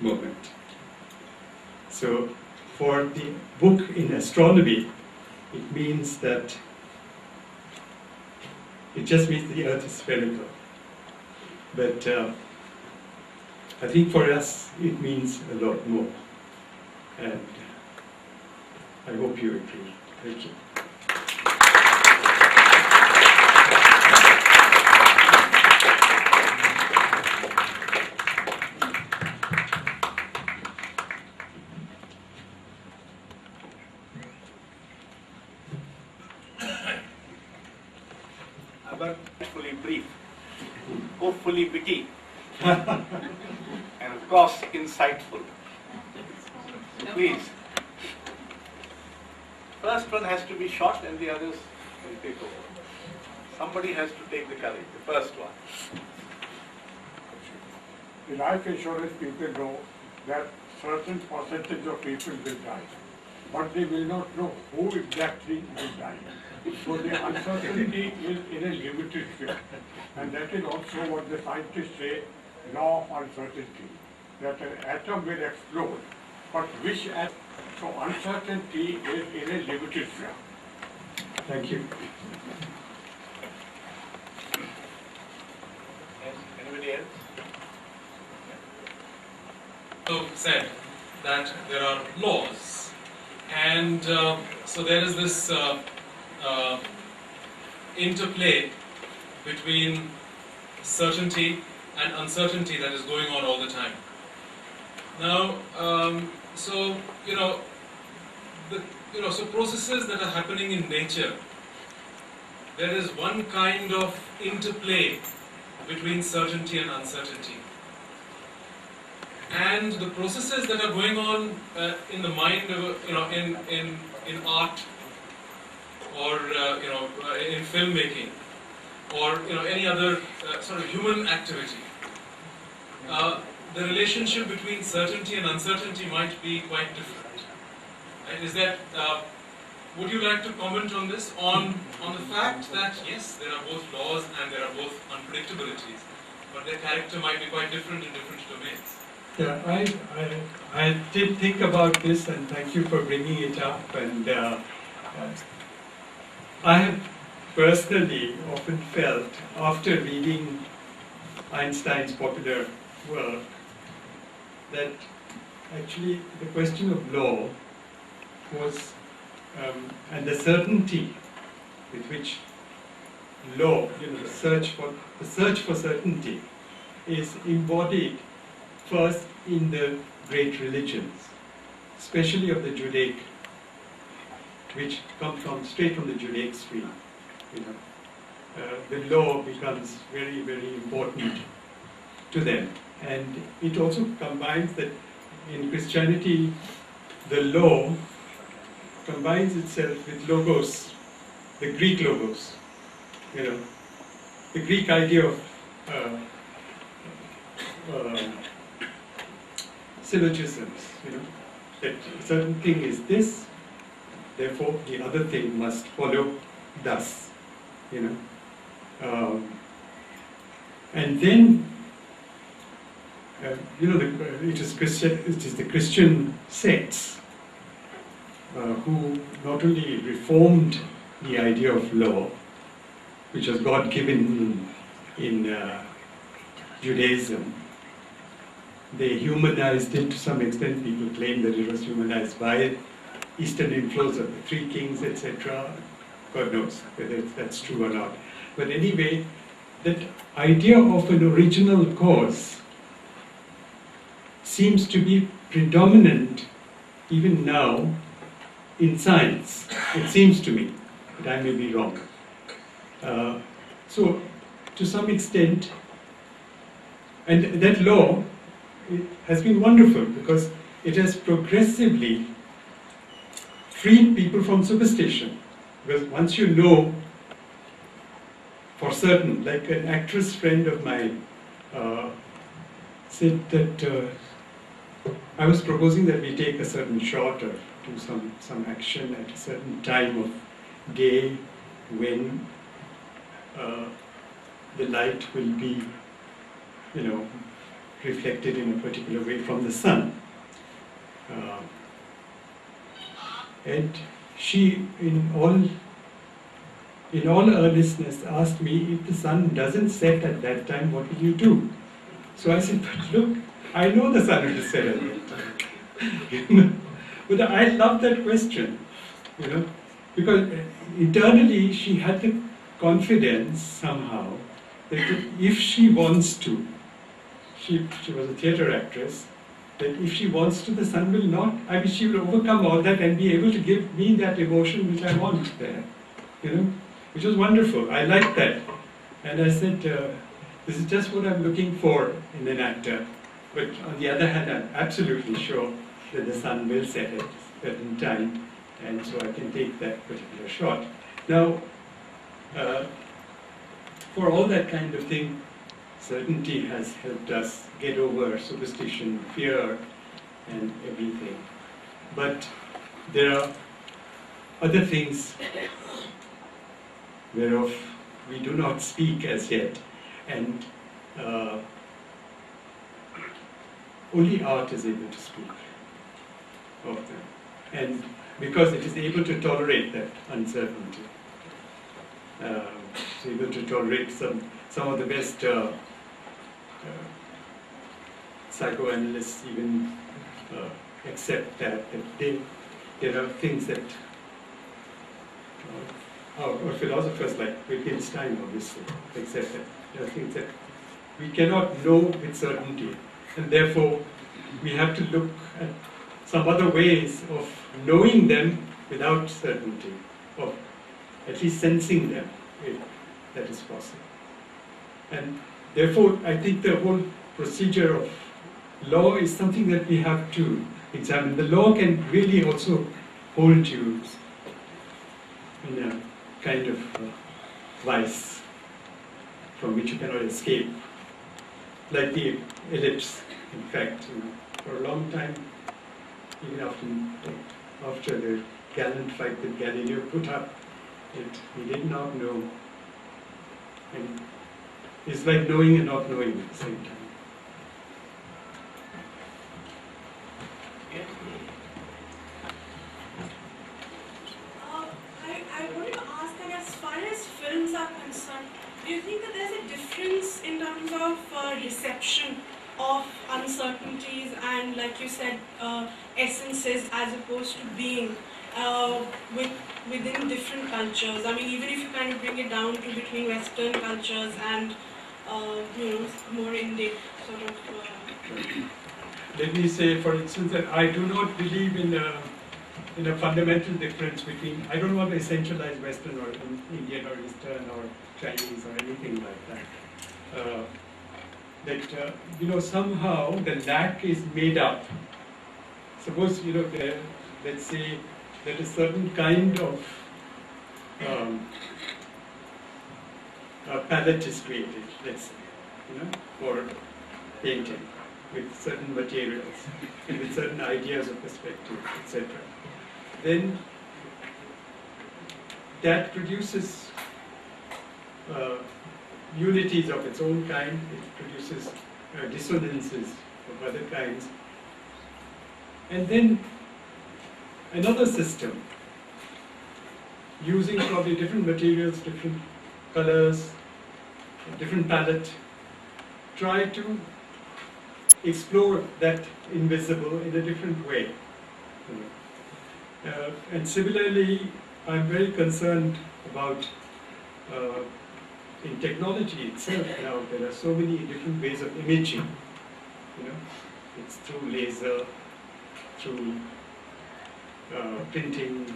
moment. So, for the book in astronomy, it means that it just means the earth is spherical. But I think for us it means a lot more. And I hope you agree. Thank you.
Hopefully brief, hopefully witty, and of course insightful. Please. First one has to be short and the others will take over. Somebody has to take the courage, the first one.
In life insurance, people know that certain percentage of people will die, but they will not know who exactly will die. So the uncertainty is in a limited sphere, and that is also what the scientists say, law of uncertainty, that an atom will explode, but which atom? So uncertainty is in a limited sphere.
Thank you.
Anybody else?
So said that there are laws, and so there is this interplay between certainty and uncertainty that is going on all the time. Now, so processes that are happening in nature, there is one kind of interplay between certainty and uncertainty. And the processes that are going on in the mind of, in art, or in filmmaking, or any other sort of human activity, the relationship between certainty and uncertainty might be quite different. And is that would you like to comment on this, on the fact that yes, there are both laws and there are both unpredictabilities, but their character might be quite different in different domains?
Yeah, I did think about this, and thank you for bringing it up. And I have personally often felt, after reading Einstein's popular work, that actually the question of law was, and the certainty with which law, the search for certainty, is embodied first in the great religions, especially of the Judaic, which come straight from the Judaic stream. The law becomes very, very important to them, and it also combines that in Christianity, the law combines itself with logos, the Greek logos, the Greek idea of syllogisms, that a certain thing is this, therefore the other thing must follow thus, and then it is the Christian sects who not only reformed the idea of law, which was God-given in Judaism, they humanized it to some extent. People claim that it was humanized by Eastern influence of the three kings, etc. God knows whether that's true or not. But anyway, that idea of an original cause seems to be predominant even now in science. It seems to me, but I may be wrong. So, to some extent, and that law, it has been wonderful because it has progressively freed people from superstition. Because once you know for certain, like an actress friend of mine said that I was proposing that we take a certain shot or do some action at a certain time of day when the light will be, reflected in a particular way from the sun. And she, in all earnestness, asked me, if the sun doesn't set at that time, what will you do? So I said, but look, I know the sun will set at that time. But I love that question, because internally she had the confidence somehow that if she wants to, she was a theatre actress, that if she wants to, the sun will not, she will overcome all that and be able to give me that emotion which I want there, which was wonderful. I liked that. And I said, this is just what I'm looking for in an actor. But on the other hand, I'm absolutely sure that the sun will set at a certain time, and so I can take that particular shot. Now, for all that kind of thing, certainty has helped us get over superstition, fear, and everything. But there are other things whereof we do not speak as yet, and only art is able to speak of them. And because it is able to tolerate that uncertainty, it's able to tolerate some of the best psychoanalysts even accept that there are things that, or philosophers like Wittgenstein obviously accept that there are things that we cannot know with certainty, and therefore we have to look at some other ways of knowing them without certainty, or at least sensing them, if that is possible. And therefore, I think the whole procedure of law is something that we have to examine. The law can really also hold you in a kind of vice from which you cannot escape. Like the ellipse, in fact, for a long time, even after the gallant fight that Galileo put up, he did not know. And it's like knowing and not knowing at the same time.
I wanted to ask that as far as films are concerned, do you think that there's a difference in terms of reception of uncertainties and, like you said, essences as opposed to being within different cultures? I mean, even if you kind of bring it down to between Western cultures and more Indic sort of.
Let me say, for instance, that I do not believe in a fundamental difference between. I don't want to essentialize Western or Indian or Eastern or Chinese or anything like that. Somehow the lack is made up. Suppose let's say that a certain kind of palette is created, let's say, for painting with certain materials and with certain ideas of perspective, etc. Then that produces unities of its own kind. It produces dissonances of other kinds. And then another system, using probably different materials, different colors, different palette, try to explore that invisible in a different way. And similarly, I'm very concerned about in technology itself now, there are so many different ways of imaging. It's through laser, through printing,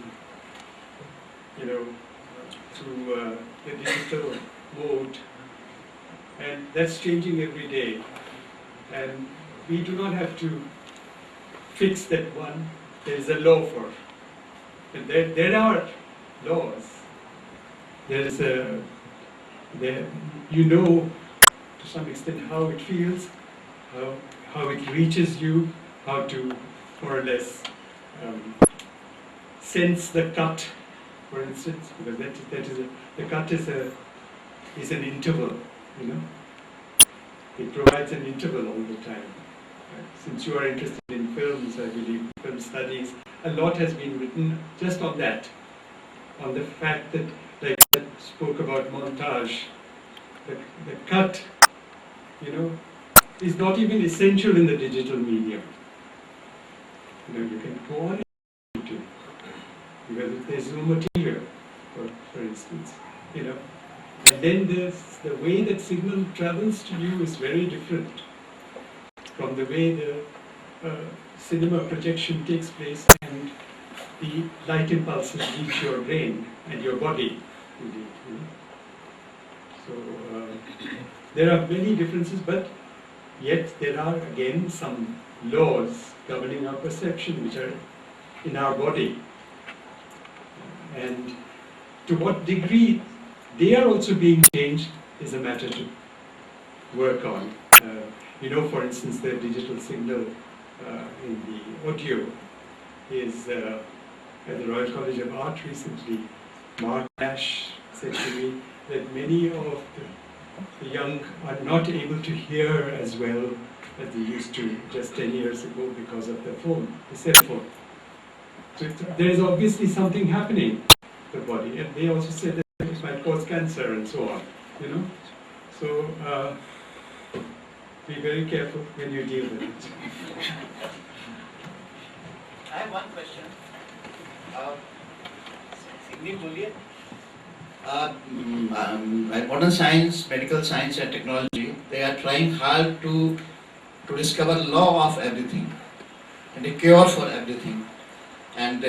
through the digital mode, and that's changing every day. And we do not have to fix that one. There is a law for it. And there are laws. There's to some extent how it feels, how it reaches you, how to more or less sense the cut, for instance, because the cut is an interval, It provides an interval all the time. Since you are interested in films, I believe, film studies, a lot has been written just on that, on the fact that, like I spoke about montage, the cut, is not even essential in the digital medium. You can go on YouTube, because there's no material, for instance, And then the way that signal travels to you is very different from the way the cinema projection takes place and the light impulses reach your brain and your body. Indeed, So there are many differences, but yet there are again some laws governing our perception which are in our body. And to what degree they are also being changed is a matter to work on. For instance, the digital signal in the audio is at the Royal College of Art recently. Mark Nash said to me that many of the young are not able to hear as well as they used to just 10 years ago because of the cell phone. So there is obviously something happening to the body, and they also said that it might cause cancer and so on. So be very careful when you deal with it.
I have one question. Signi, boliye.
Modern science, medical science and technology, they are trying hard to discover law of everything and a cure for everything. And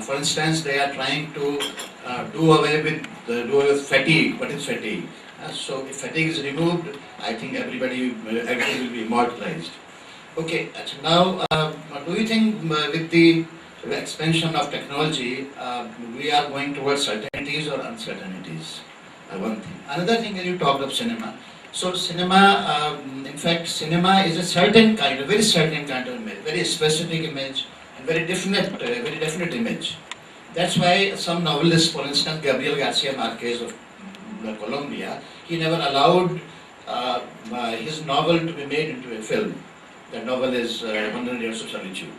for instance, they are trying to do away with fatigue. What is fatigue? So if fatigue is removed, I think everybody will be immortalized. Okay, so now do you think with the expansion of technology, we are going towards certainties or uncertainties? One thing. Another thing, you talked of cinema. So cinema, in fact, cinema is a certain kind, a very certain kind of image, very specific image, and very definite image. That's why some novelists, for instance, Gabriel Garcia Marquez of Colombia, he never allowed his novel to be made into a film. The novel is 100 Years of Solitude.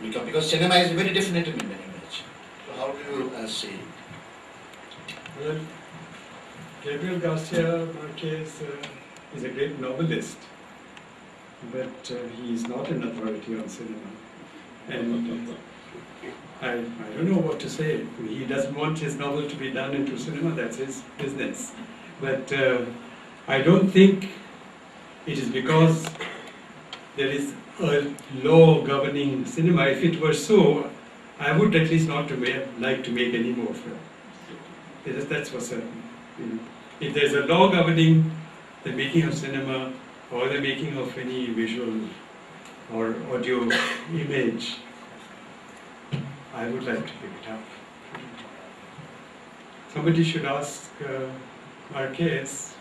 Because cinema is very definitive in many ways. So how do you see it?
Well, Gabriel Garcia Marquez is a great novelist, but he is not an authority on cinema. And I don't know what to say. He doesn't want his novel to be done into cinema, that's his business. But I don't think it is because there is a law governing cinema. If it were so, I would at least not like to make any more films. That's for certain. You know. If there's a law governing the making of cinema or the making of any visual or audio image, I would like to give it up. Somebody should ask Marquez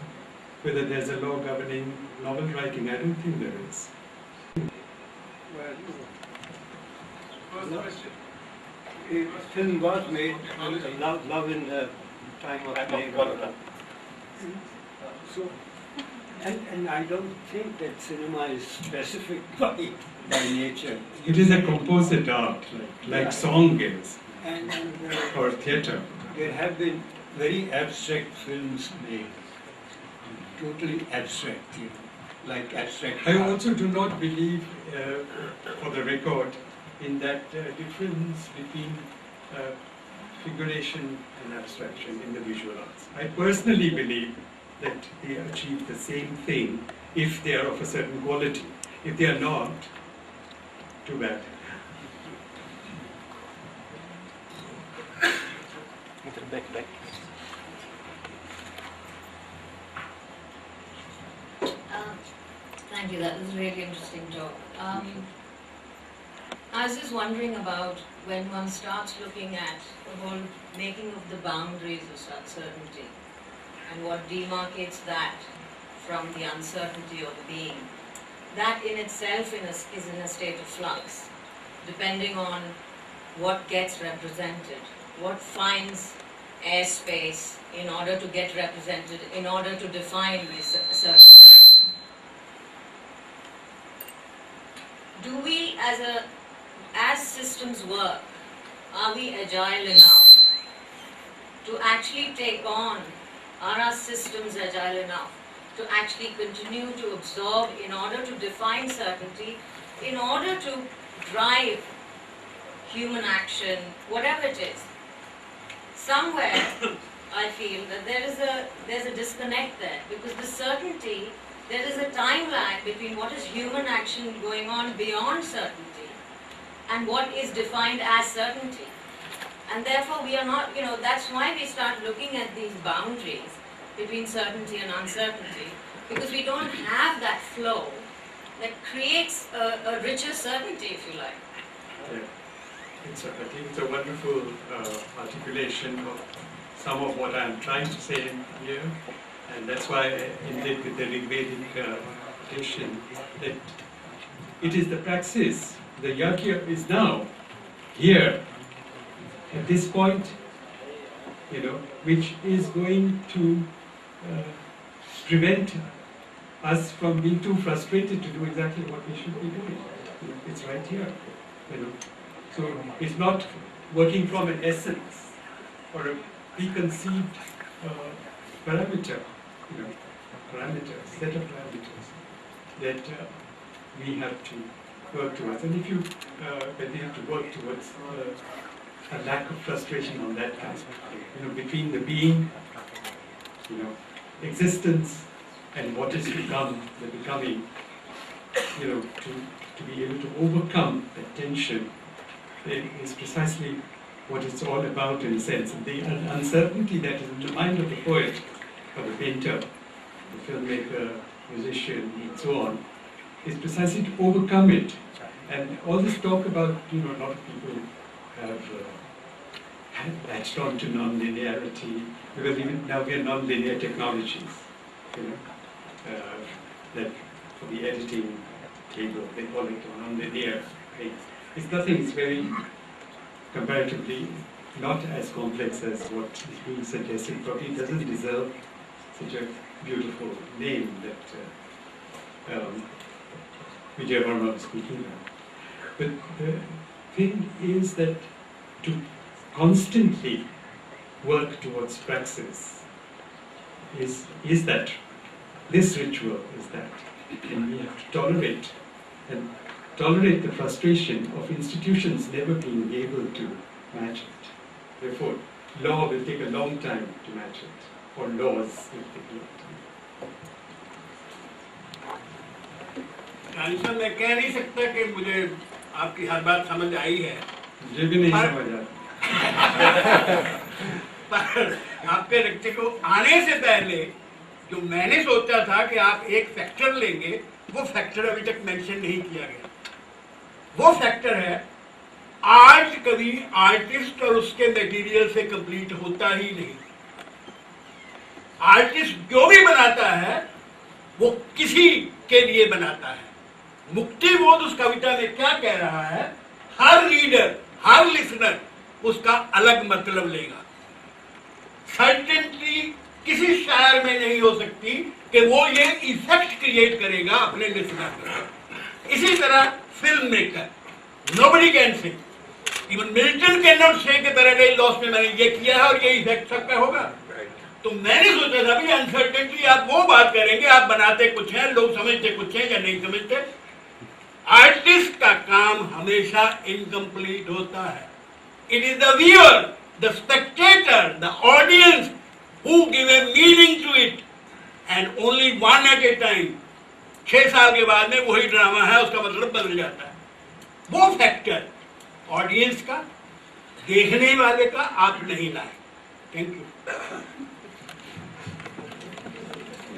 whether there's a law governing novel writing. I don't think there is.
First question.
A film was made, Love in the Time of May. So, and I don't think that cinema is specific by nature.
It is a composite art, like song is,
And
or theatre.
there have been very abstract films made, totally abstract, you know, like abstract
I
art.
also do not believe, for the record, in that difference between figuration and abstraction in the visual arts. I personally believe that they achieve the same thing if they are of a certain quality. If they are not, too bad.
Back.
Thank you, that was a really interesting talk. I was just wondering about when one starts looking at the whole making of the boundaries of certainty and what demarcates that from the uncertainty of being. That in itself is in a state of flux, depending on what gets represented, what finds airspace in order to get represented, in order to define this certainty. Do we, as systems work, are we agile enough to actually take on, are our systems agile enough to actually continue to absorb in order to define certainty, in order to drive human action, whatever it is? Somewhere, I feel that there's a disconnect there, because the certainty, there is a time lag between what is human action going on beyond certainty and what is defined as certainty. And therefore we are not, that's why we start looking at these boundaries between certainty and uncertainty, because we don't have that flow that creates a richer certainty, if you like.
Yeah. I think it's a wonderful articulation of some of what I'm trying to say here, and that's why I ended with the Rigvedic quotation that it is the praxis, the yajna is now, here, at this point, which is going to prevent us from being too frustrated to do exactly what we should be doing. It's right here. So it's not working from an essence or a preconceived parameter, set of parameters that we have to work towards. And if you have to work towards a lack of frustration on that aspect, between the being, existence, and what is to come, the becoming, to be able to overcome that tension is precisely what it's all about, in a sense. The uncertainty that is in the mind of the poet, or the painter, the filmmaker, musician, and so on, is precisely to overcome it. And all this talk about, a lot of people have latched on to non-linearity, because even now we are non-linear technologies, that for the editing table, they call it a non-linear thing. It's nothing, it's very comparatively not as complex as what is being suggested. Probably doesn't deserve such a beautiful name that Vijay Varma was speaking of. But the thing is that to constantly work towards praxis is that, this ritual is that, and we have to tolerate the frustration of institutions never being able to match it. Therefore, law will take a long time to match it, or laws will take a long time.
Answer मैं कह नहीं सकता कि मुझे आपकी हर बात समझ आई है।
मुझे भी नहीं समझ आता।
पर आपके लेक्चर को आने से पहले जो मैंने सोचा था कि आप एक फैक्टर लेंगे, वो फैक्टर अभी तक मेंशन नहीं किया गया। वो फैक्टर है आर्ट कभी आर्टिस्ट और उसके मटेरियल से कंप्लीट होता ही नहीं। आर्टिस्ट जो भी बनाता है वो किसी के लिए बनाता है। मुक्तिबोध उस कविता में क्या कह रहा है, हर रीडर, हर लिसनर उसका अलग मतलब लेगा। सर्टेनिटी किसी शायर में नहीं हो सकती कि वो ये इफेक्ट क्रिएट करेगा अपने लिसनर पर। इसी तरह film maker, nobody can say, even Milton can not से कि पैराडाइज लॉस्ट में मैंने ये किया है और ये इफेक्ट सबका होगा। तो मैंने सोचा था भी अनसर्टेनिटी आप वो बात करेंगे, आप बनाते कुछ हैं, लोग समझते कुछ हैं या नहीं समझते। आर्टिस्ट का काम हमेशा इनकम्प्लीट होता है। It is the viewer, the spectator, the audience who give a meaning to it, and only one at a time. 6 साल के बाद में वही ड्रामा है, उसका मतलब बदल जाता है। वो फैक्टर ऑडियंस का, देखने वाले का आप नहीं लाए। Thank you.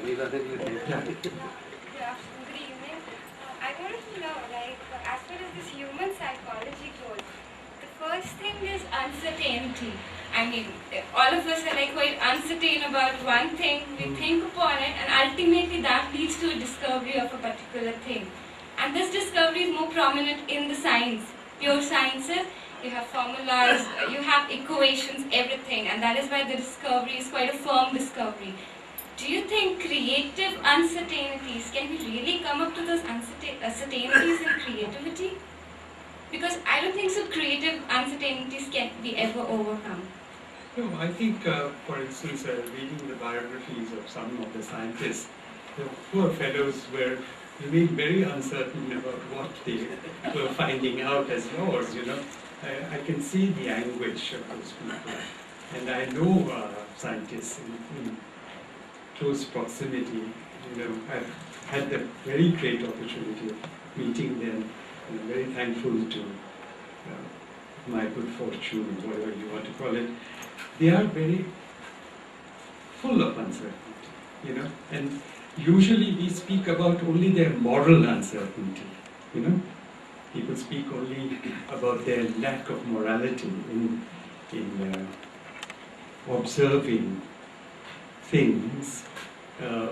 Good evening. I wanted to know, as far as this human psychology goes, the first thing is uncertainty. I mean, all of us are quite uncertain about one thing, we think upon it, and ultimately that leads to a discovery of a particular thing. And this discovery is more prominent in the science, pure sciences. You have formulas, you have equations, everything, and that is why the discovery is quite a firm discovery. Do you think creative uncertainties, can we really come up to those uncertainties in creativity? Because I don't think so creative uncertainties can be ever overcome.
No, I think, for instance, reading the biographies of some of the scientists, the poor fellows were remained very uncertain about what they were finding out as laws, you know. I can see the anguish of those people. And I know scientists in close proximity. You know, I've had the very great opportunity of meeting them, and I'm very thankful to my good fortune, whatever you want to call it. They are very full of uncertainty, you know, and usually we speak about only their moral uncertainty, you know. People speak only about their lack of morality in observing things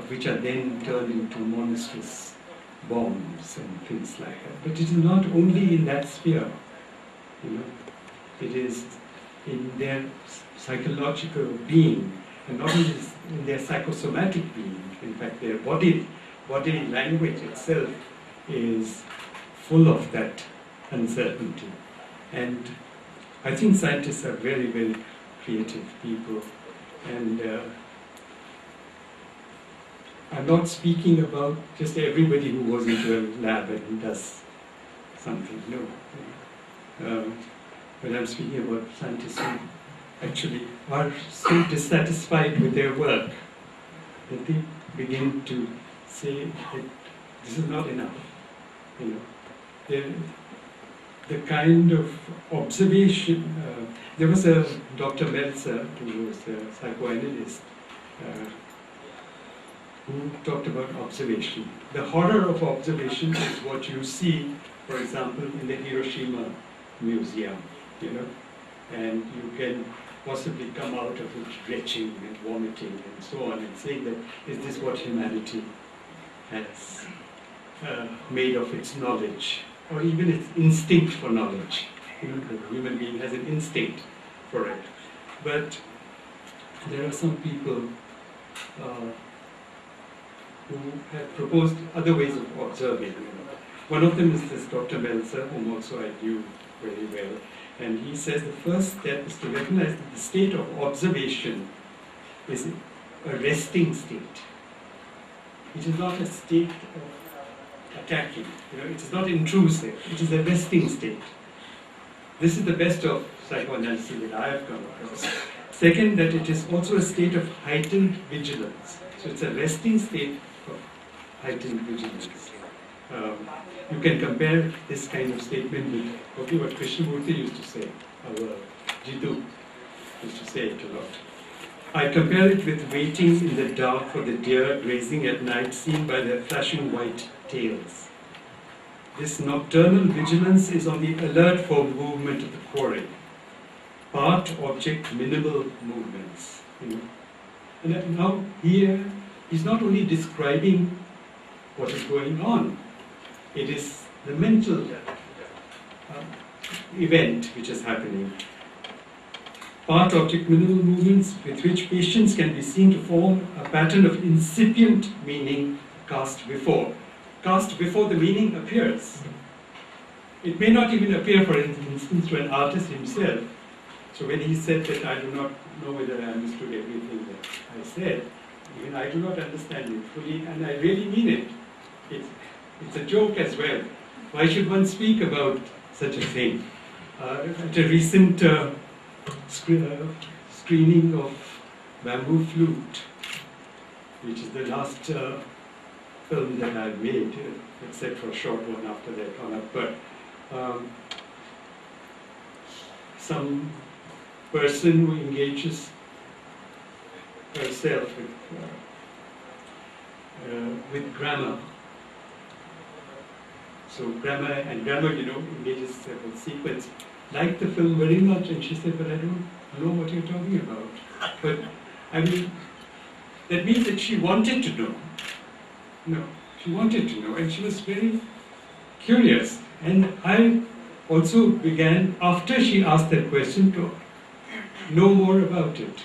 which are then turned into monstrous bombs and things like that. But it is not only in that sphere, you know. It is in their psychological being, and not only in their psychosomatic being. In fact, their body language itself is full of that uncertainty. And I think scientists are very, very creative people. And I'm not speaking about just everybody who goes into a lab and does something, no. But I'm speaking about scientists who actually are so dissatisfied with their work that they begin to say that this is not enough, you know. The kind of observation, there was a Dr. Meltzer, who was a psychoanalyst, who talked about observation. The horror of observation is what you see, for example, in the Hiroshima Museum, you know, and you can possibly come out of it retching and vomiting and so on, and saying that, is this what humanity has made of its knowledge, or even its instinct for knowledge? the human being has an instinct for it. But there are some people who have proposed other ways of observing. One of them is this Dr. Meltzer, whom also I knew very well, and he says the first step is to recognize that the state of observation is a resting state. It is not a state of attacking. It is not intrusive. It is a resting state. This is the best of psychoanalysis that I have come across. Second, that it is also a state of heightened vigilance. So it's a resting state of heightened vigilance. You can compare this kind of statement with probably what Krishnamurti used to say, our Jiddu used to say it a lot. I compare it with waiting in the dark for the deer grazing at night seen by their flashing white tails. This nocturnal vigilance is on the alert for movement of the quarry. Part, object, minimal movements. And now here, he's not only describing what is going on, it is the mental event which is happening. Part, object, minimal movements with which patients can be seen to form a pattern of incipient meaning cast before. Cast before the meaning appears. It may not even appear, for instance, to an artist himself. So when he said that I do not know whether I understood everything that I said, even I do not understand it fully, and I really mean it. It's a joke as well. Why should one speak about such a thing? At a recent screening of Bamboo Flute, which is the last film that I've made, except for a short one after that one up, but some person who engages herself with grammar. So grammar, engages several sequence. Liked the film very much, and she said, but I don't know what you're talking about. But, I mean, that means that she wanted to know. No, she wanted to know, and she was very curious. And I also began, after she asked that question, to know more about it.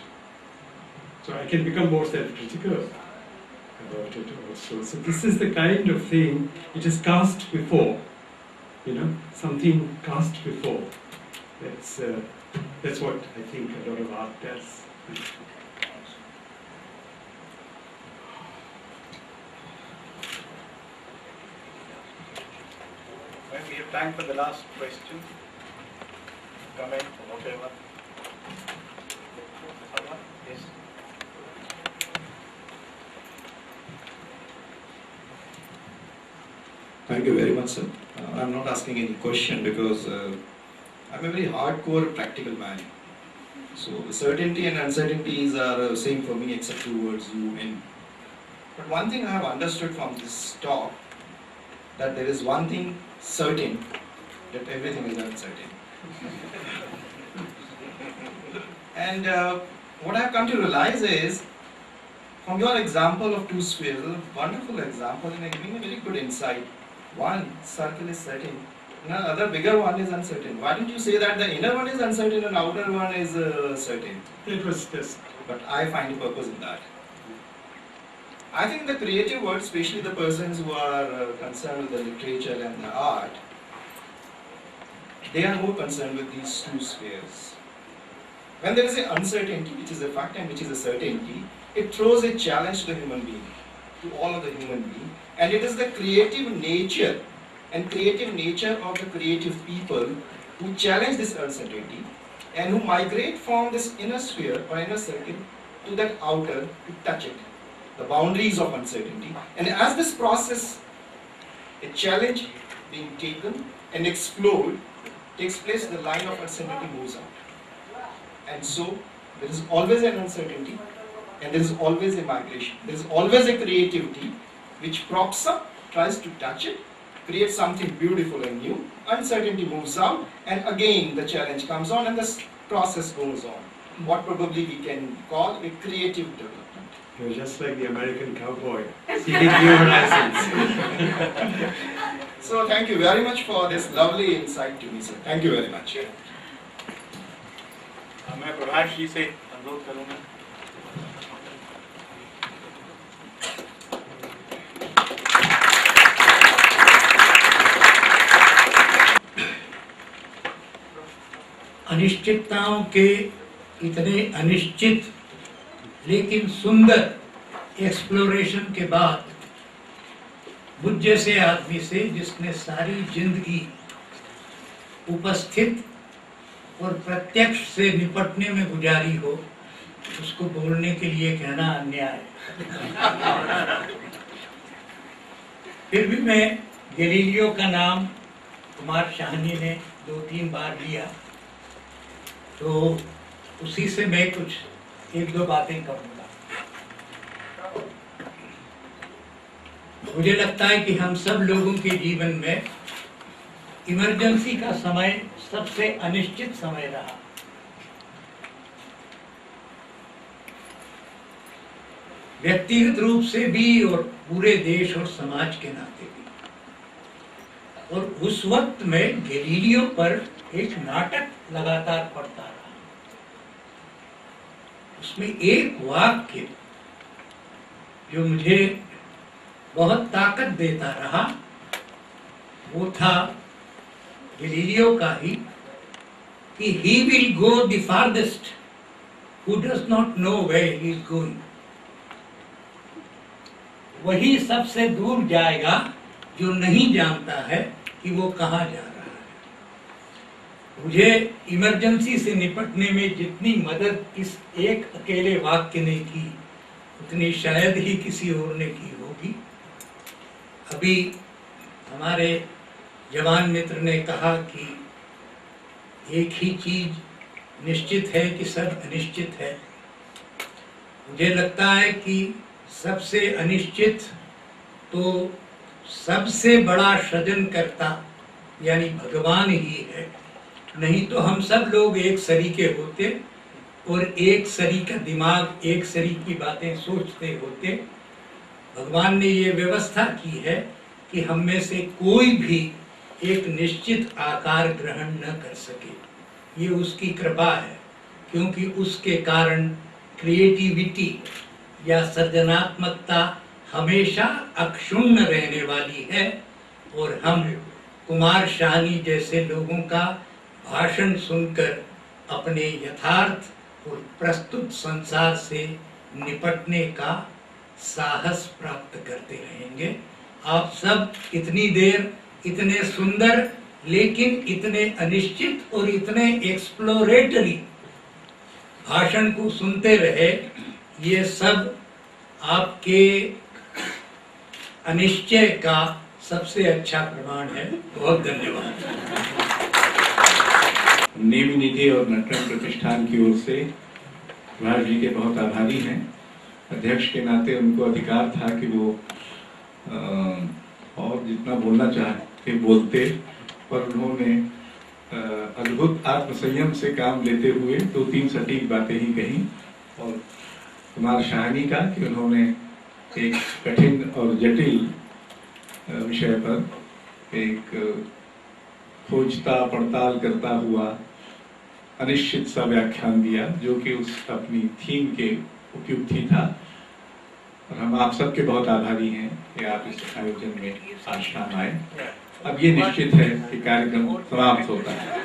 So I can become more self-critical about it also. So this is the kind of thing, it is cast before, something cast before. That's what I think a lot of art does.
Well, we have time for the last question, comment, or whatever. Yes.
Thank you very much, sir. I'm not asking any question because I'm a very hardcore practical man. So certainty and uncertainties are same for me except two words, you and. But one thing I have understood from this talk, that there is one thing certain, that everything is uncertain. And what I have come to realize is, from your example of two spheres, a wonderful example and giving a very good insight. One circle is certain, another bigger one is uncertain. Why didn't you say that the inner one is uncertain and outer one is certain?
It was this.
But I find a purpose in that. I think the creative world, especially the persons who are concerned with the literature and the art, they are more concerned with these two spheres. When there is an uncertainty, which is a fact and which is a certainty, it throws a challenge to the human being, to all of the human being. And it is the creative nature of the creative people who challenge this uncertainty and who migrate from this inner sphere or inner circle to that outer to touch it, the boundaries of uncertainty. And as this process, a challenge being taken and explored takes place, the line of uncertainty moves out. And so there is always an uncertainty and there is always a migration. There is always a creativity which props up, tries to touch it, creates something beautiful and new. Uncertainty moves out, and again the challenge comes on, and this process goes on. What probably we can call a creative development.
You're just like the American cowboy, seeking new horizons.
So thank you very much for this lovely insight to me, sir. Thank you very much.
मैं प्रभाष जी से अनुरोध करूंगा।
अनिश्चितताओं के इतने अनिश्चित लेकिन सुंदर एक्सप्लोरेशन के बाद मुझ जैसे आदमी से, जिसने सारी जिंदगी उपस्थित और प्रत्यक्ष से निपटने में गुजारी हो, उसको बोलने के लिए कहना अन्याय है। फिर भी मैं गैलीलियो का नाम कुमार शाहनी ने 2-3 बार लिया, तो उसी से मैं कुछ 1-2 बातें करूंगा। मुझे लगता है कि हम सब लोगों के जीवन में इमरजेंसी का समय सबसे अनिश्चित समय रहा। व्यक्तिगत रूप से भी और पूरे देश और समाज के नाते भी। और उस वक्त में गैलीलियो पर एक नाटक लगातार पड़ता रहा। उसमें एक वाक्य जो मुझे बहुत ताकत देता रहा, वो था गैलीलियो का ही, कि he will go the farthest who does not know where he is going। वही सबसे दूर जाएगा जो नहीं जानता है कि वो कहाँ जा रहा है। मुझे इमरजेंसी से निपटने में जितनी मदद इस एक अकेले वाक्य ने की, उतनी शायद ही किसी और ने की होगी। अभी हमारे जवान मित्र ने कहा कि एक ही चीज निश्चित है कि सब अनिश्चित है। मुझे लगता है कि सबसे अनिश्चित तो सबसे बड़ा सृजनकर्ता यानी भगवान ही है। नहीं तो हम सब लोग एक सरी के होते और एक सरी का दिमाग, एक सरी की बातें सोचते होते। भगवान ने ये व्यवस्था की है कि हम में से कोई भी एक निश्चित आकार ग्रहण न कर सके। ये उसकी कृपा है, क्योंकि उसके कारण क्रिएटिविटी या सृजनात्मकता हमेशा अक्षुण्ण रहने वाली है। और हम कुमार शाहनी जैसे लोगों का भाषण सुनकर अपने यथार्थ और प्रस्तुत संसार से निपटने का साहस प्राप्त करते रहेंगे। आप सब इतनी देर इतने सुंदर लेकिन इतने अनिश्चित और इतने एक्सप्लोरेटरी भाषण को सुनते रहे। ये सब आपके अनिश्चय का सबसे अच्छा प्रमाण है। बहुत धन्यवाद।
नेमी निधि और नटरंग प्रतिष्ठान की ओर से प्रभाष जी के बहुत आभारी हैं। अध्यक्ष के नाते उनको अधिकार था कि वो और जितना बोलना चाहते बोलते, पर उन्होंने अद्भुत आत्मसंयम से काम लेते हुए 2-3 सटीक बातें ही कही। और कुमार शाहनी का कि उन्होंने एक कठिन और जटिल विषय पर एक खोजता पड़ताल करता हुआ अनिश्चित सा व्याख्यान दिया, जो कि उस अपनी थीम के उपयुक्त ही था। और हम आप सबके बहुत आभारी हैं कि आप इस आयोजन में आज शाम आए। अब ये निश्चित है कि कार्यक्रम समाप्त होता है।